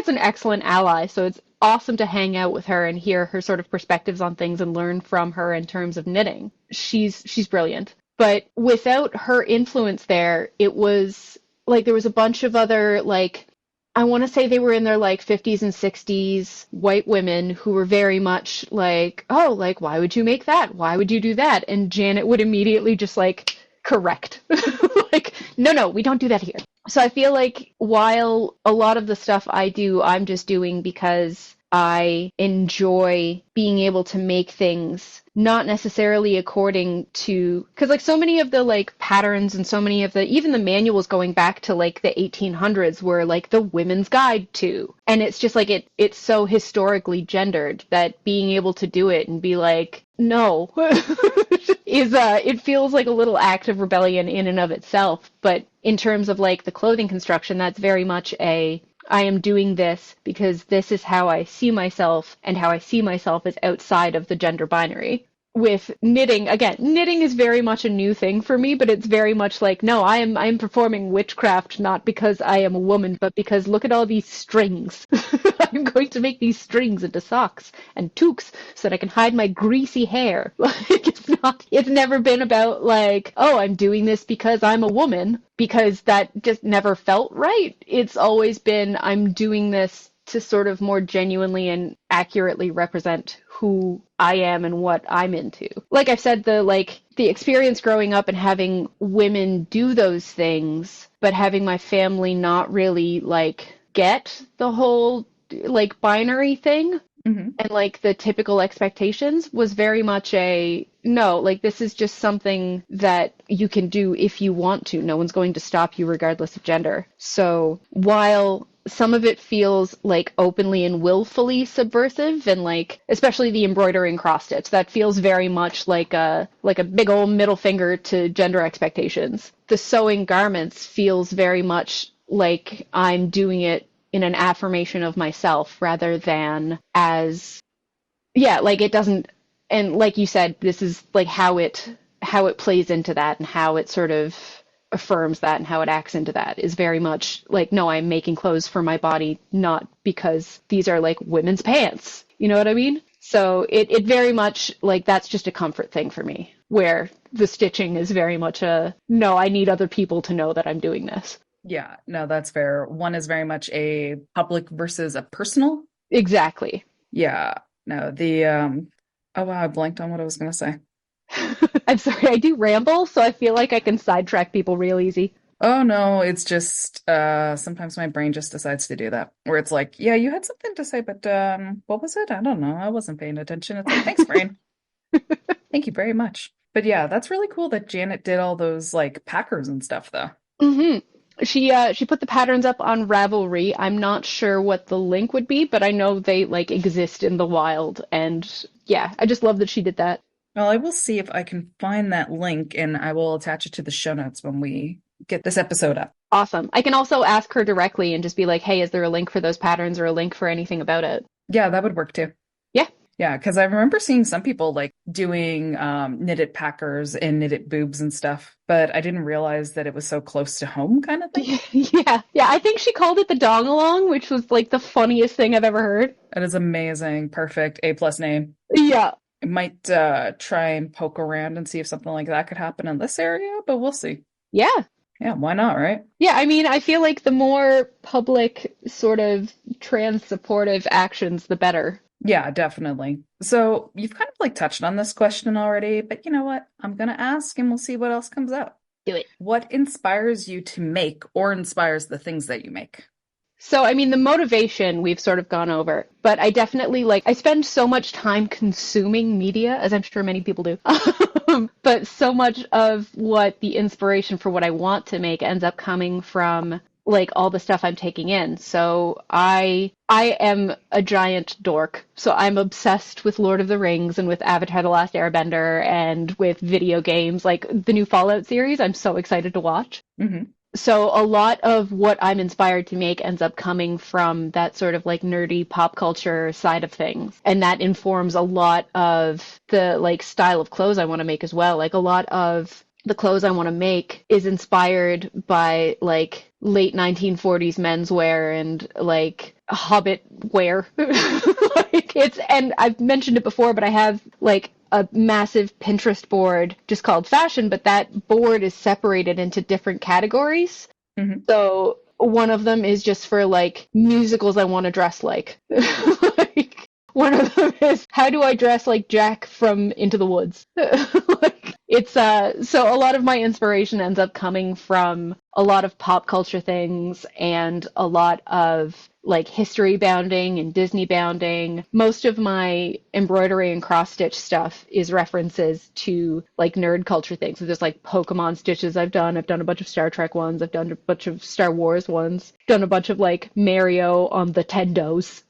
an excellent ally. So it's awesome to hang out with her and hear her sort of perspectives on things and learn from her in terms of knitting. She's brilliant. But without her influence there, it was like there was a bunch of other like, I want to say they were in their like 50s and 60s white women who were very much like, oh, like, why would you make that? Why would you do that? And Janet would immediately just like correct. Like, no, we don't do that here. So I feel like while a lot of the stuff I do, I'm just doing because I enjoy being able to make things not necessarily according to, because like so many of the like patterns and so many of the, even the manuals going back to like the 1800s were like the women's guide to, and it's just like it's so historically gendered that being able to do it and be like, no, is it feels like a little act of rebellion in and of itself. But in terms of like the clothing construction, that's very much I am doing this because this is how I see myself, and how I see myself is outside of the gender binary. with knitting, again, knitting is very much a new thing for me, but it's very much like, no, I'm performing witchcraft not because I am a woman, but because look at all these strings. I'm going to make these strings into socks and toques so that I can hide my greasy hair. Like it's never been about like, oh, I'm doing this because I'm a woman, because that just never felt right. It's always been, I'm doing this to sort of more genuinely and accurately represent who I am and what I'm into. Like I've said, the experience growing up and having women do those things, but having my family not really like get the whole like binary thing Hmm. and like the typical expectations was very much a no, like this is just something that you can do if you want to. No one's going to stop you regardless of gender. So while some of it feels like openly and willfully subversive and like especially the embroidery and cross stitch that feels very much like a big old middle finger to gender expectations. The sewing garments feels very much like I'm doing it in an affirmation of myself rather than as yeah, like it doesn't, and like you said, this is like how it plays into that and how it sort of affirms that and how it acts into that is very much like, no, I'm making clothes for my body, not because these are like women's pants. You know what I mean? So it very much like that's just a comfort thing for me, where the stitching is very much a no, I need other people to know that I'm doing this. Yeah, no, that's fair. One is very much a public versus a personal. Exactly. Yeah, no, the oh wow, I blanked on what I was gonna say. I'm sorry, I do ramble, so I feel like I can sidetrack people real easy. Oh no, it's just sometimes my brain just decides to do that. Where it's like, yeah, you had something to say, but what was it? I don't know. I wasn't paying attention. It's like, thanks, brain. Thank you very much. But yeah, that's really cool that Janet did all those like Packers and stuff though. hmm she put the patterns up on Ravelry. I'm not sure what the link would be, but I know they like exist in the wild. And yeah, I just love that she did that. Well, I will see if I can find that link and I will attach it to the show notes when we get this episode up. Awesome. I can also ask her directly and just be like, "Hey, is there a link for those patterns or a link for anything about it?" Yeah, that would work too. Yeah. Yeah, because I remember seeing some people like doing knitted packers and knitted boobs and stuff, but I didn't realize that it was so close to home kind of thing. Yeah. Yeah, I think she called it the dong along, which was like the funniest thing I've ever heard. That is amazing. Perfect. A plus name. Yeah. I might try and poke around and see if something like that could happen in this area, but we'll see. Yeah. Yeah, why not, right? Yeah, I mean, I feel like the more public sort of trans supportive actions, the better. Yeah, definitely. So you've kind of like touched on this question already, but you know what? I'm gonna ask and we'll see what else comes out. Do it. What inspires you to make or inspires the things that you make? So, I mean, the motivation we've sort of gone over, but I definitely like, I spend so much time consuming media, as I'm sure many people do. But so much of what the inspiration for what I want to make ends up coming from like all the stuff I'm taking in. So I am a giant dork. So I'm obsessed with Lord of the Rings and with Avatar: The Last Airbender and with video games, like the new Fallout series. I'm so excited to watch. Hmm. So a lot of what I'm inspired to make ends up coming from that sort of like nerdy pop culture side of things. And that informs a lot of the like style of clothes I want to make as well. Like a lot of the clothes I want to make is inspired by like late 1940s menswear and like Hobbit wear. Like it's, and I've mentioned it before, but I have like a massive Pinterest board just called fashion, but that board is separated into different categories. Hmm. So one of them is just for like musicals I want to dress like. Like one of them is how do I dress like Jack from Into the Woods? Like it's so a lot of my inspiration ends up coming from a lot of pop culture things and a lot of like history bounding and Disney bounding. Most of my embroidery and cross stitch stuff is references to like nerd culture things. So there's like Pokemon stitches I've done. I've done a bunch of Star Trek ones. I've done a bunch of Star Wars ones. Done a bunch of like Mario on the Tendos.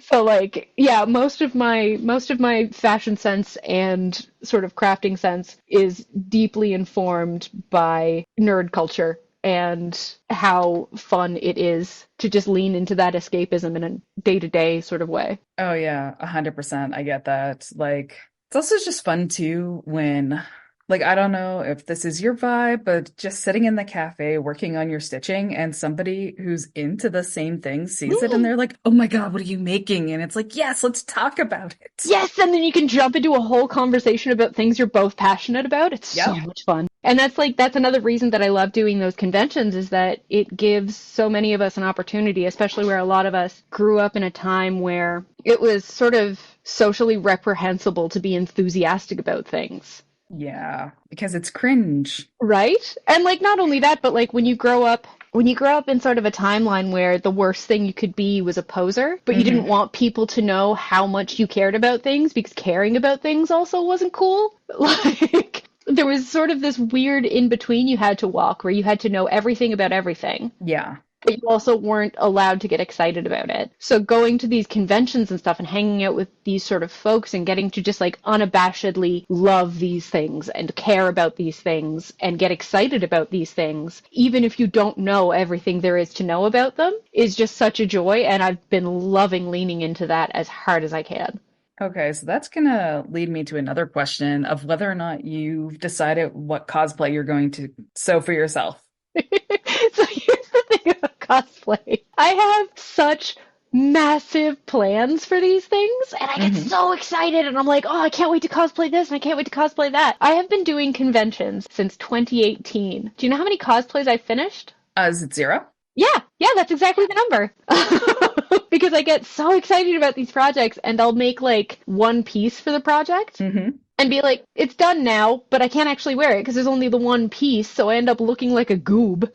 So like yeah, most of my fashion sense and sort of crafting sense is deeply informed by nerd culture and how fun it is to just lean into that escapism in a day-to-day sort of way. Oh yeah, 100%. I get that. Like It's also just fun too when, like, I don't know if this is your vibe, but just sitting in the cafe working on your stitching and somebody who's into the same thing sees it and they're like, oh my God, what are you making? And it's like, yes, let's talk about it. Yes, and then you can jump into a whole conversation about things you're both passionate about. It's so Yep. much fun. And that's another reason that I love doing those conventions is that it gives so many of us an opportunity, especially where a lot of us grew up in a time where it was sort of socially reprehensible to be enthusiastic about things. Yeah, because it's cringe. Right? And like not only that, but like when you grow up in sort of a timeline where the worst thing you could be was a poser, but you didn't Hmm. want people to know how much you cared about things because caring about things also wasn't cool. Like there was sort of this weird in between you had to walk where you had to know everything about everything, Yeah. but you also weren't allowed to get excited about it. So going to these conventions and stuff and hanging out with these sort of folks and getting to just like unabashedly love these things and care about these things and get excited about these things, even if you don't know everything there is to know about them, is just such a joy. And I've been loving leaning into that as hard as I can. Okay, so that's gonna lead me to another question of whether or not you've decided what cosplay you're going to sew for yourself. So here's the thing about cosplay. I have such massive plans for these things and I get Hmm. so excited and I'm like, oh, I can't wait to cosplay this and I can't wait to cosplay that. I have been doing conventions since 2018. Do you know how many cosplays I've finished? Is it zero? Yeah, that's exactly the number. Because I get so excited about these projects and I'll make like one piece for the project Hmm. and be like, it's done now, but I can't actually wear it because there's only the one piece, so I end up looking like a goob.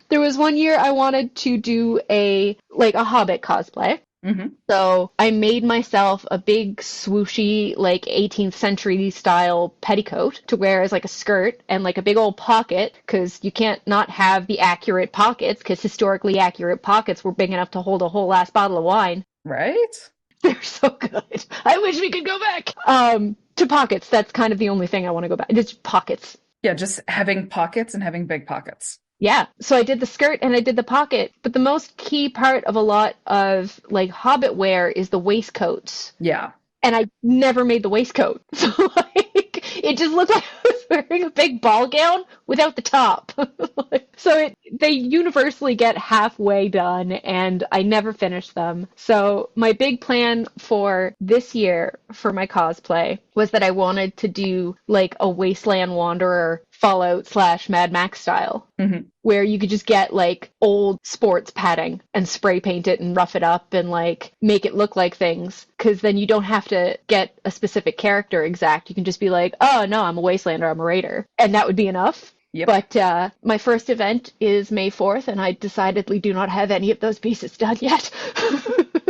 There was one year I wanted to do a Hobbit cosplay. Hmm. So I made myself a big swooshy, like 18th century style petticoat to wear as like a skirt and like a big old pocket because you can't not have the accurate pockets because historically accurate pockets were big enough to hold a whole ass bottle of wine. Right? They're so good. I wish we could go back. To pockets. That's kind of the only thing I want to go back. It's pockets. Yeah, just having pockets and having big pockets. Yeah. So I did the skirt and I did the pocket. But the most key part of a lot of like Hobbit wear is the waistcoats. Yeah. And I never made the waistcoat. So like it just looked like I was wearing a big ball gown without the top. So they universally get halfway done and I never finish them. So my big plan for this year for my cosplay was that I wanted to do like a Wasteland Wanderer Fallout slash Mad Max style Hmm. where you could just get like old sports padding and spray paint it and rough it up and like make it look like things. Cause then you don't have to get a specific character exact. You can just be like, oh no, I'm a Wastelander, I'm a Raider. And that would be enough. Yep. But my first event is May 4th, and I decidedly do not have any of those pieces done yet.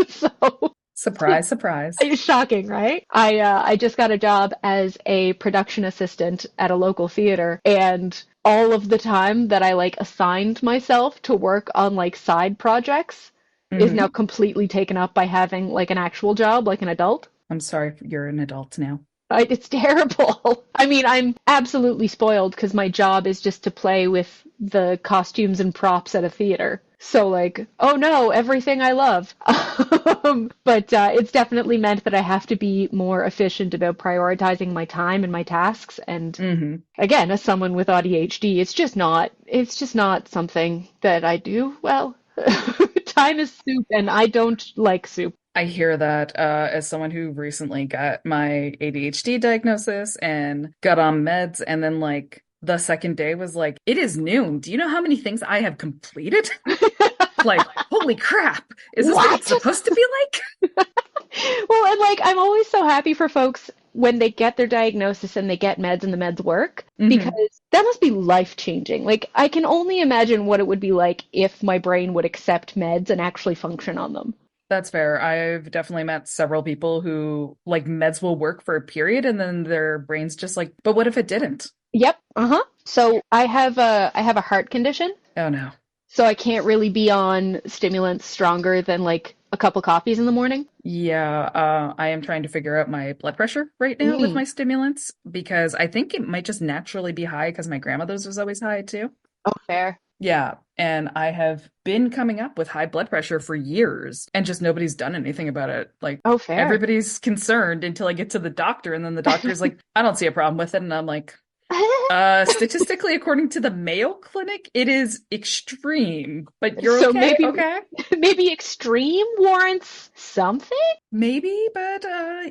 So Surprise, surprise. it's shocking, right? I just got a job as a production assistant at a local theater, and all of the time that I like assigned myself to work on like side projects is now Hmm. completely taken up by having like an actual job, like an adult. I'm sorry, you're an adult now. It's terrible. I mean, I'm absolutely spoiled because my job is just to play with the costumes and props at a theater. So, like, oh no, everything I love. But it's definitely meant that I have to be more efficient about prioritizing my time and my tasks. And Hmm. again, as someone with ADHD, it's just not something that I do well. Time is soup, and I don't like soup. I hear that as someone who recently got my ADHD diagnosis and got on meds, and then like the second day was like, it is noon. Do you know how many things I have completed? Like, holy crap. Is this what it's What? supposed to be like? Well, and like I'm always so happy for folks when they get their diagnosis and they get meds and the meds work Hmm. because that must be life changing. Like I can only imagine what it would be like if my brain would accept meds and actually function on them. That's fair. I've definitely met several people who like meds will work for a period and then their brain's just like, but what if it didn't? Yep. Uh-huh. So I have a heart condition, Oh no. so I can't really be on stimulants stronger than like a couple coffees in the morning. Yeah, I am trying to figure out my blood pressure right now with Mm. my stimulants because I think it might just naturally be high because my grandmother's was always high too. Oh, fair. Yeah. And I have been coming up with high blood pressure for years and just nobody's done anything about it. Like Oh, fair. everybody's concerned until I get to the doctor and then the doctor's like, I don't see a problem with it. And I'm like, statistically, according to the Mayo Clinic, it is extreme, but you're So okay? maybe Okay. maybe extreme warrants something? Maybe, but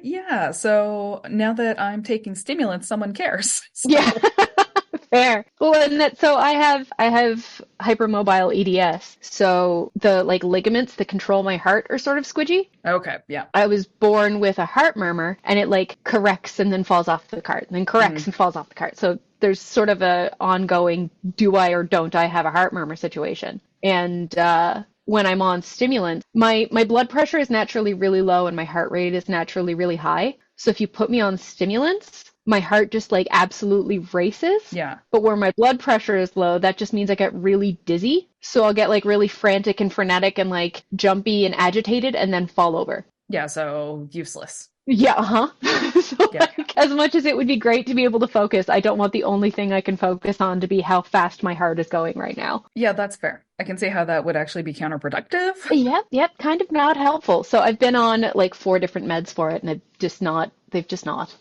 yeah. So now that I'm taking stimulants, someone cares. So Yeah. Fair. Well, and that so I have hypermobile EDS. So the like ligaments that control my heart are sort of squidgy. okay, yeah. I was born with a heart murmur and it like corrects and then falls off the cart and then corrects Hmm. and falls off the cart. So there's sort of a ongoing do I or don't I have a heart murmur situation. And when I'm on stimulants, my blood pressure is naturally really low and my heart rate is naturally really high. So if you put me on stimulants, my heart just like absolutely races. Yeah. But where my blood pressure is low, that just means I get really dizzy. So I'll get like really frantic and frenetic and like jumpy and agitated and then fall over. Yeah, so useless. Yeah, So Yeah. like as much as it would be great to be able to focus, I don't want the only thing I can focus on to be how fast my heart is going right now. Yeah, that's fair. I can see how that would actually be counterproductive. Yep, kind of not helpful. So I've been on like 4 different meds for it and they've just not.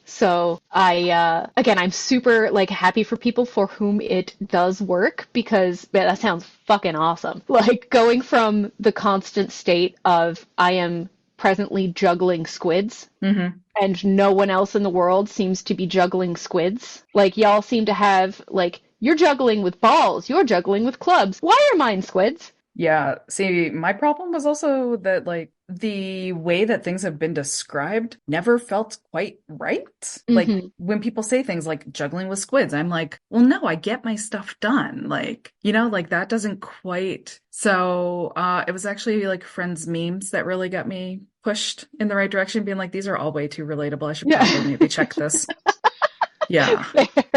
So again, I'm super like happy for people for whom it does work because man, that sounds fucking awesome. Like going from the constant state of I am presently juggling squids Hmm. and no one else in the world seems to be juggling squids. Like y'all seem to have like you're juggling with balls, you're juggling with clubs. Why are mine squids? Yeah, see, my problem was also that like the way that things have been described never felt quite right. Like Hmm. when people say things like juggling with squids, I'm like, well, no, I get my stuff done. Like, like that doesn't quite. So, it was actually like friends' memes that really got me pushed in the right direction, being like, these are all way too relatable. I should Yeah. probably maybe check this. Yeah.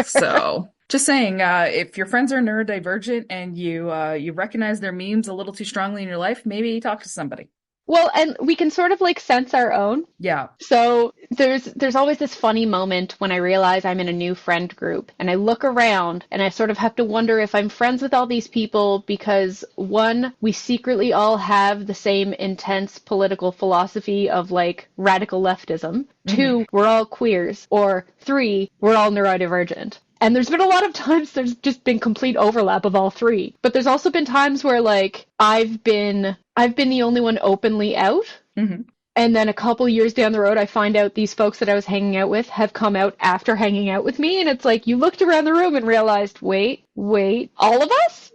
So just saying, if your friends are neurodivergent and you recognize their memes a little too strongly in your life, maybe talk to somebody. Well, and we can sort of like sense our own. Yeah. So there's always this funny moment when I realize I'm in a new friend group and I look around and I sort of have to wonder if I'm friends with all these people because one, we secretly all have the same intense political philosophy of like radical leftism. Hmm. Two, we're all queers. Or three, we're all neurodivergent. And there's been a lot of times there's just been complete overlap of all three. But there's also been times where like I've been the only one openly out. Hmm. And then a couple years down the road, I find out these folks that I was hanging out with have come out after hanging out with me. And it's like, you looked around the room and realized, wait, all of us?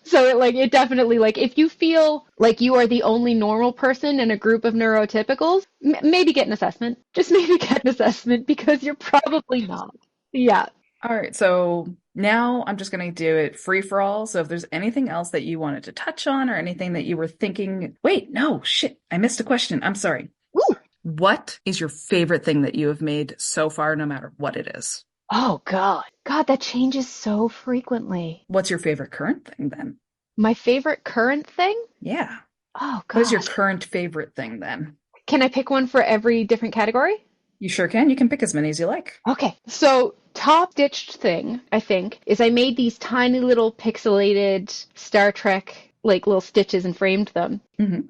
So it definitely, like, if you feel like you are the only normal person in a group of neurotypicals, maybe get an assessment. Just maybe get an assessment because you're probably not. Yeah. All right. So now I'm just going to do it free for all. So if there's anything else that you wanted to touch on or anything that you were thinking, wait, no, shit, I missed a question. I'm sorry. Ooh. What is your favorite thing that you have made so far, no matter what it is? Oh, God. God, that changes so frequently. What's your favorite current thing then? My favorite current thing? Yeah. Oh, What is your gosh. current favorite thing then? Can I pick one for every different category? You sure can. You can pick as many as you like. Okay, so top ditched thing, I think, is I made these tiny little pixelated Star Trek like little stitches and framed them. Hmm.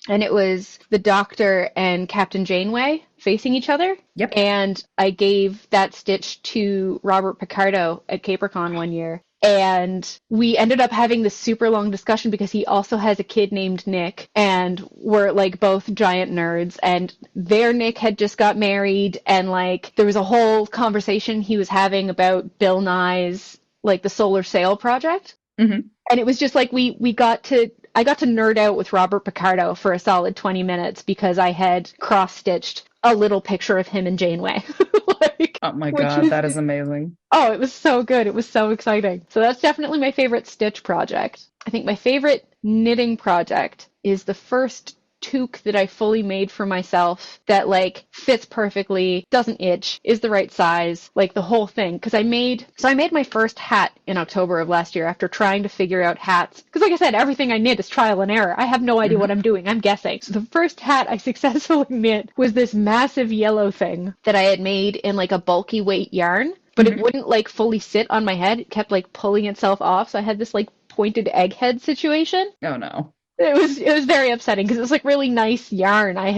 And it was the Doctor and Captain Janeway facing each other. Yep. And I gave that stitch to Robert Picardo at CaperCon one year. And we ended up having this super long discussion because he also has a kid named Nick, and we're like both giant nerds, and their Nick had just got married, and like there was a whole conversation he was having about Bill Nye's like the Solar Sail project. Hmm. And it was just like I got to nerd out with Robert Picardo for a solid 20 minutes because I had cross-stitched a little picture of him and Janeway. like, Oh my which God, was, that is amazing. oh, it was so good. It was so exciting. So that's definitely my favorite stitch project. I think my favorite knitting project is the first toque that I fully made for myself that like fits perfectly, doesn't itch, is the right size, like the whole thing. Because I made my first hat in October of last year after trying to figure out hats. Because like I said, everything I knit is trial and error. I have no idea Hmm. what I'm doing. I'm guessing. So the first hat I successfully knit was this massive yellow thing that I had made in like a bulky weight yarn. but it wouldn't like fully sit on my head. It kept like pulling itself off. So I had this like pointed egghead situation. Oh no. It was very upsetting because it was like really nice yarn. I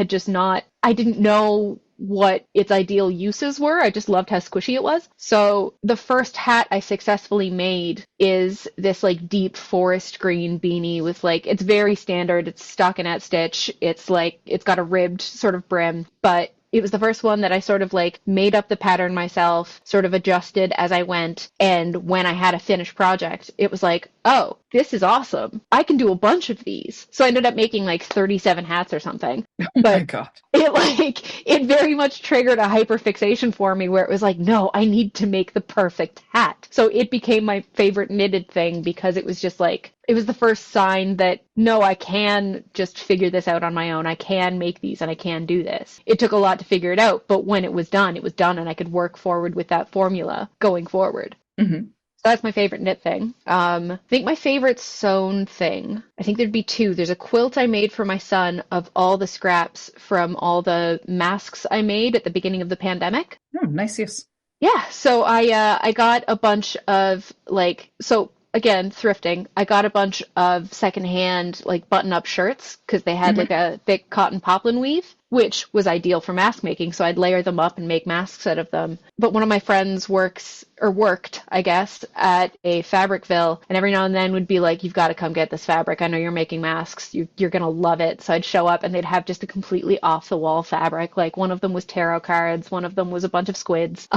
didn't know what its ideal uses were. I just loved how squishy it was. So the first hat I successfully made is this like deep forest green beanie with like, it's very standard. It's stockinette stitch. It's like, it's got a ribbed sort of brim, but it was the first one that I sort of like made up the pattern myself, sort of adjusted as I went. And when I had a finished project, it was like, oh, this is awesome. I can do a bunch of these. So I ended up making like 37 hats or something. Oh my But God. it very much triggered a hyperfixation for me where it was like, no, I need to make the perfect hat. So it became my favorite knitted thing because it was just like, it was the first sign that no, I can just figure this out on my own. I can make these and I can do this. It took a lot to figure it out, but when it was done and I could work forward with that formula going forward. Mm-hmm. So that's my favorite knit thing. I think my favorite sewn thing, I think there'd be two. There's a quilt I made for my son of all the scraps from all the masks I made at the beginning of the pandemic. Oh, nice use. Yeah, so I got a bunch of like, so again, thrifting. I got a bunch of secondhand like button-up shirts because they had like a thick cotton poplin weave, which was ideal for mask making. So I'd layer them up and make masks out of them. But one of my friends worked, I guess, at a Fabricville, and every now and then would be like, "You've got to come get this fabric. I know you're making masks. You're gonna love it." So I'd show up, and they'd have just a completely off-the-wall fabric. Like one of them was tarot cards, one of them was a bunch of squids.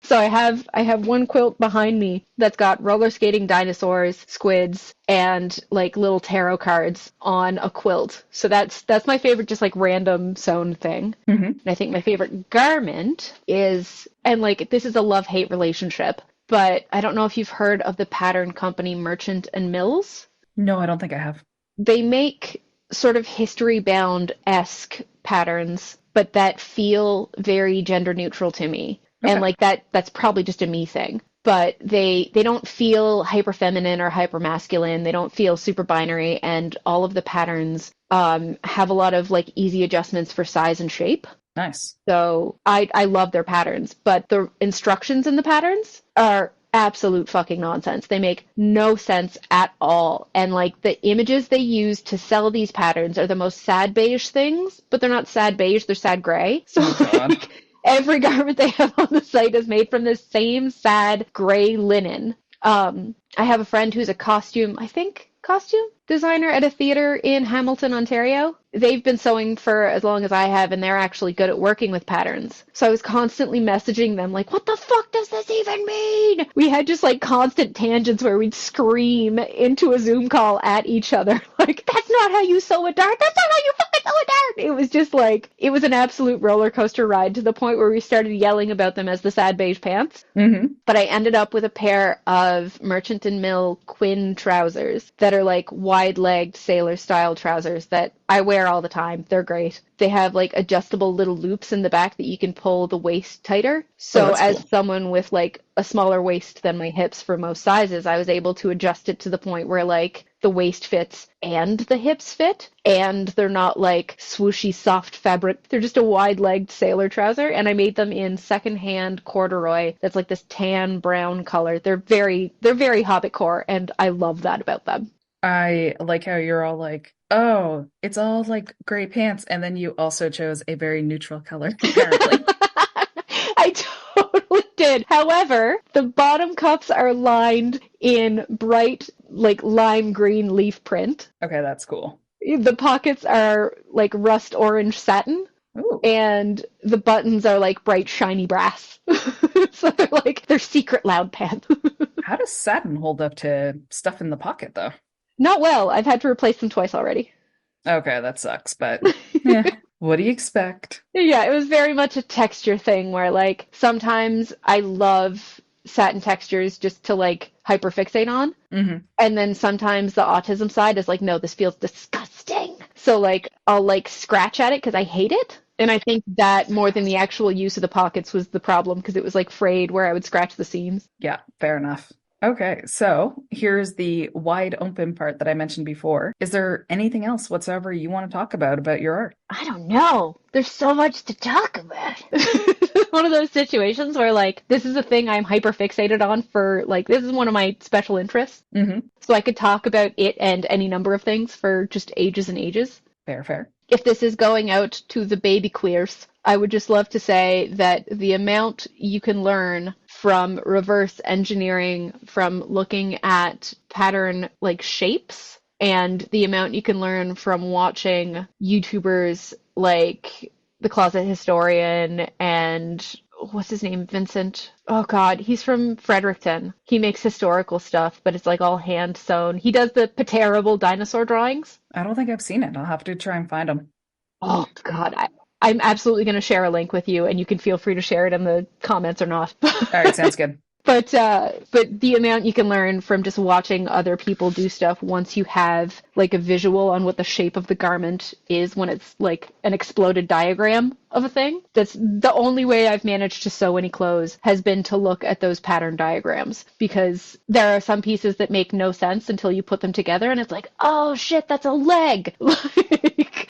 So I have one quilt behind me that's got roller skating dinosaurs, squids, and like little tarot cards on a quilt. So that's my favorite, just like random sewn thing. And I think my favorite garment is, and like this is a love-hate relationship, but I don't know if you've heard of the pattern company Merchant and Mills. No, I don't think I have. They make sort of history-bound-esque patterns, but that feel very gender neutral to me. Okay. And like that's probably just a me thing. But they don't feel hyper feminine or hyper masculine. They don't feel super binary, and all of the patterns have a lot of like easy adjustments for size and shape. Nice. So I love their patterns, but the instructions in the patterns are absolute fucking nonsense. They make no sense at all. And like the images they use to sell these patterns are the most sad beige things, but they're not sad beige, they're sad gray. So Oh God. like, every garment they have on the site is made from this same sad gray linen. I have a friend who's a costume designer at a theater in Hamilton, Ontario. They've been sewing for as long as I have, and they're actually good at working with patterns. So I was constantly messaging them like, what the fuck does this even mean? We had just like constant tangents where we'd scream into a Zoom call at each other. Like, that's not how you sew a dart. That's not how you fucking sew a dart. It was just like, it was an absolute roller coaster ride to the point where we started yelling about them as the sad beige pants. But I ended up with a pair of Merchant and Mill Quinn trousers that are like wide-legged sailor style trousers that I wear all the time. They're great. They have like adjustable little loops in the back that you can pull the waist tighter. So as cool. Someone with like a smaller waist than my hips for most sizes, I was able to adjust it to the point where like the waist fits and the hips fit, and they're not like swooshy soft fabric. They're just a wide-legged sailor trouser, and I made them in secondhand corduroy that's like this tan brown color. They're very hobbitcore, and I love that about them. I like how you're all like, oh, it's all like gray pants, and then you also chose a very neutral color, apparently. I totally did. However, the bottom cuffs are lined in bright, like lime green leaf print. Okay, that's cool. The pockets are like rust orange satin. Ooh. And the buttons are like bright, shiny brass. So they're secret loud pants. How does satin hold up to stuff in the pocket, though? Not well. I've had to replace them twice already. Okay, that sucks, but yeah, what do you expect? Yeah, it was very much a texture thing where like sometimes I love satin textures just to like hyperfixate on. And then sometimes the autism side is like, no, this feels disgusting. So like I'll like scratch at it because I hate it. And I think that more than the actual use of the pockets was the problem because it was like frayed where I would scratch the seams. Yeah, fair enough. Okay, so here's the wide open part that I mentioned before. Is there anything else whatsoever you want to talk about your art? I don't know. There's so much to talk about. One of those situations where like this is a thing I'm hyper fixated on for like this is one of my special interests. Mm-hmm. So I could talk about it and any number of things for just ages and ages. Fair, fair. If this is going out to the baby queers, I would just love to say that the amount you can learn from reverse engineering, from looking at pattern like shapes, and the amount you can learn from watching YouTubers like The Closet Historian and what's his name? Vincent. Oh God, he's from Fredericton. He makes historical stuff, but it's like all hand sewn. He does the terrible dinosaur drawings. I don't think I've seen it. I'll have to try and find them. Oh God, I'm absolutely going to share a link with you, and you can feel free to share it in the comments or not. All right, sounds good. But the amount you can learn from just watching other people do stuff once you have like a visual on what the shape of the garment is when it's like an exploded diagram of a thing. That's the only way I've managed to sew any clothes has been to look at those pattern diagrams because there are some pieces that make no sense until you put them together and it's like, oh shit, that's a leg.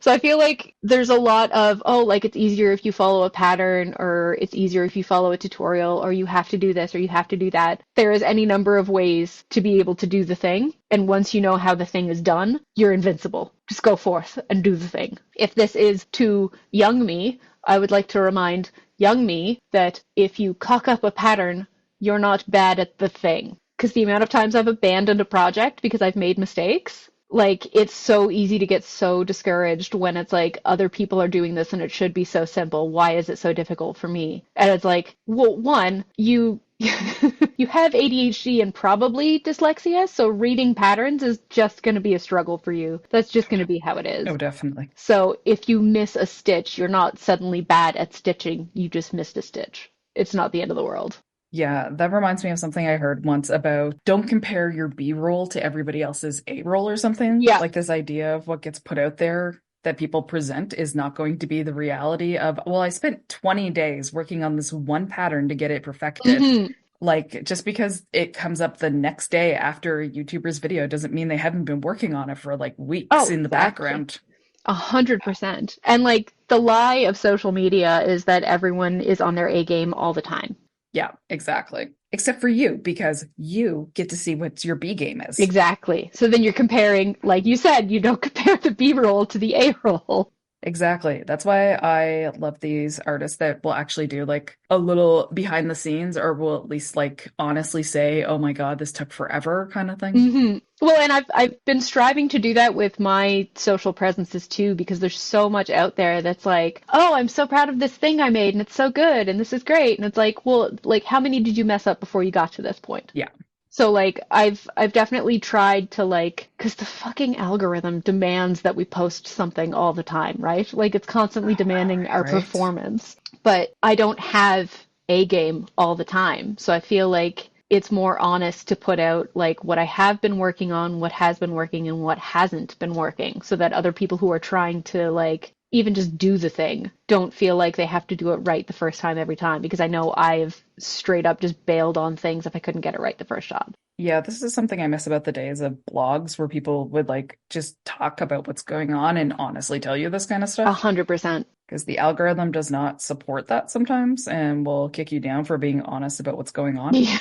So I feel like there's a lot of, oh, like it's easier if you follow a pattern or it's easier if you follow a tutorial or you have to do this or you have to do that. There is any number of ways to be able to do the thing. And once you know how the thing is done, you're invincible. Just go forth and do the thing. If this is to young me, I would like to remind young me that if you cock up a pattern, you're not bad at the thing. Because the amount of times I've abandoned a project because I've made mistakes, like it's so easy to get so discouraged when it's like other people are doing this and it should be so simple. Why is it so difficult for me? And it's like, well, one, you you have ADHD and probably dyslexia, so reading patterns is just going to be a struggle for you. That's just going to be how it is. Oh, definitely. So if you miss a stitch, you're not suddenly bad at stitching. You just missed a stitch. It's not the end of the world. Yeah, that reminds me of something I heard once about don't compare your B roll to everybody else's A roll or something. Yeah. Like this idea of what gets put out there that people present is not going to be the reality of, well, I spent 20 days working on this one pattern to get it perfected. Mm-hmm. Like, just because it comes up the next day after a YouTuber's video doesn't mean they haven't been working on it for like weeks in the background. 100%. And like the lie of social media is that everyone is on their A game all the time. Yeah, exactly. Except for you, because you get to see what your B game is. Exactly. So then you're comparing, like you said, you don't compare the B roll to the A roll. Exactly. That's why I love these artists that will actually do like a little behind the scenes or will at least like honestly say, oh my God, this took forever kind of thing. Mm-hmm. Well, and I've been striving to do that with my social presences too, because there's so much out there that's like, oh, I'm so proud of this thing I made and it's so good and this is great. And it's like, well, like how many did you mess up before you got to this point? Yeah. So like I've definitely tried to like, because the fucking algorithm demands that we post something all the time, right? Like it's constantly demanding our performance. But I don't have a game all the time. So I feel like it's more honest to put out like what I have been working on, what has been working and what hasn't been working so that other people who are trying to like even just do the thing don't feel like they have to do it right the first time every time, because I know I've straight up just bailed on things if I couldn't get it right the first shot. Yeah, this is something I miss about the days of blogs where people would like just talk about what's going on and honestly tell you this kind of stuff. 100%. Because the algorithm does not support that sometimes and will kick you down for being honest about what's going on. Yeah.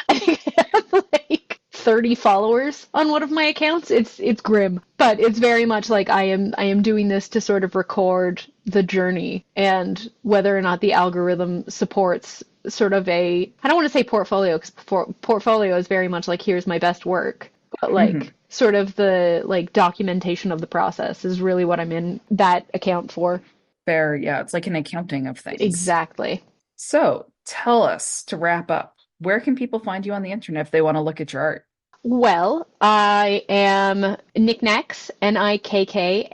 I think I have like 30 followers on one of my accounts. It's grim, but it's very much like I am doing this to sort of record the journey, and whether or not the algorithm supports sort of a, I don't want to say portfolio because portfolio is very much like here's my best work, but like sort of the like documentation of the process is really what I'm in that account for. Fair, yeah, it's like an accounting of things. Exactly. So tell us, to wrap up, where can people find you on the internet if they want to look at your art? Well, I am NikkNacqs, NikkNacqs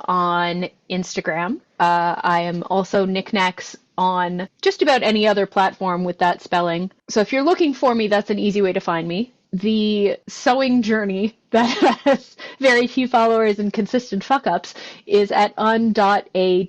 on Instagram. I am also NikkNacqs on just about any other platform with that spelling. So if you're looking for me, that's an easy way to find me. The sewing journey that has very few followers and consistent fuck-ups is at un.a.frayed,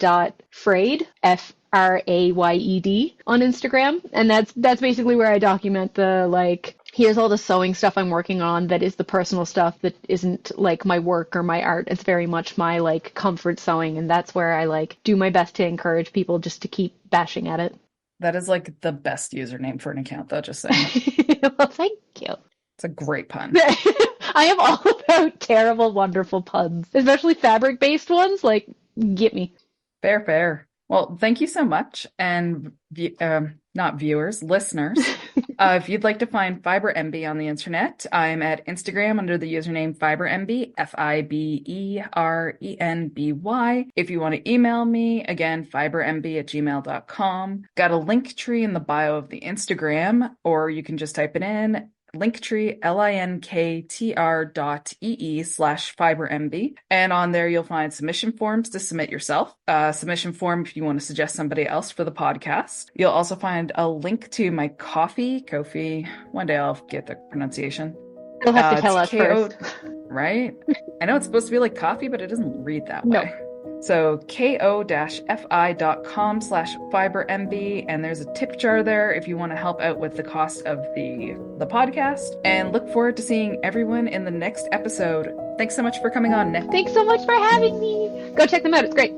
RAYED on Instagram, and that's basically where I document the like here's all the sewing stuff I'm working on that is the personal stuff that isn't like my work or my art. It's very much my like comfort sewing, and that's where I like do my best to encourage people just to keep bashing at it. That is like the best username for an account, though, just saying. Well, thank you. It's a great pun. I am all about terrible, wonderful puns, especially fabric-based ones. Like, get me. Fair, fair. Well, thank you so much. And not viewers, listeners. If you'd like to find FiberMB on the internet, I'm at Instagram under the username FiberMB, FiberEnby. If you want to email me, again, fibermb@gmail.com. Got a link tree in the bio of the Instagram, or you can just type it in. Linktree, linktr.ee/fibermb. And on there, you'll find submission forms to submit yourself. Submission form if you want to suggest somebody else for the podcast. You'll also find a link to my Ko-fi. One day I'll get the pronunciation. You'll have to tell us first. Right? I know it's supposed to be like coffee, but it doesn't read that way. No. So ko-fi.com/fibermb, and there's a tip jar there if you want to help out with the cost of the podcast. And look forward to seeing everyone in the next episode. Thanks so much for coming on, Nick. Thanks so much for having me. Go check them out. It's great.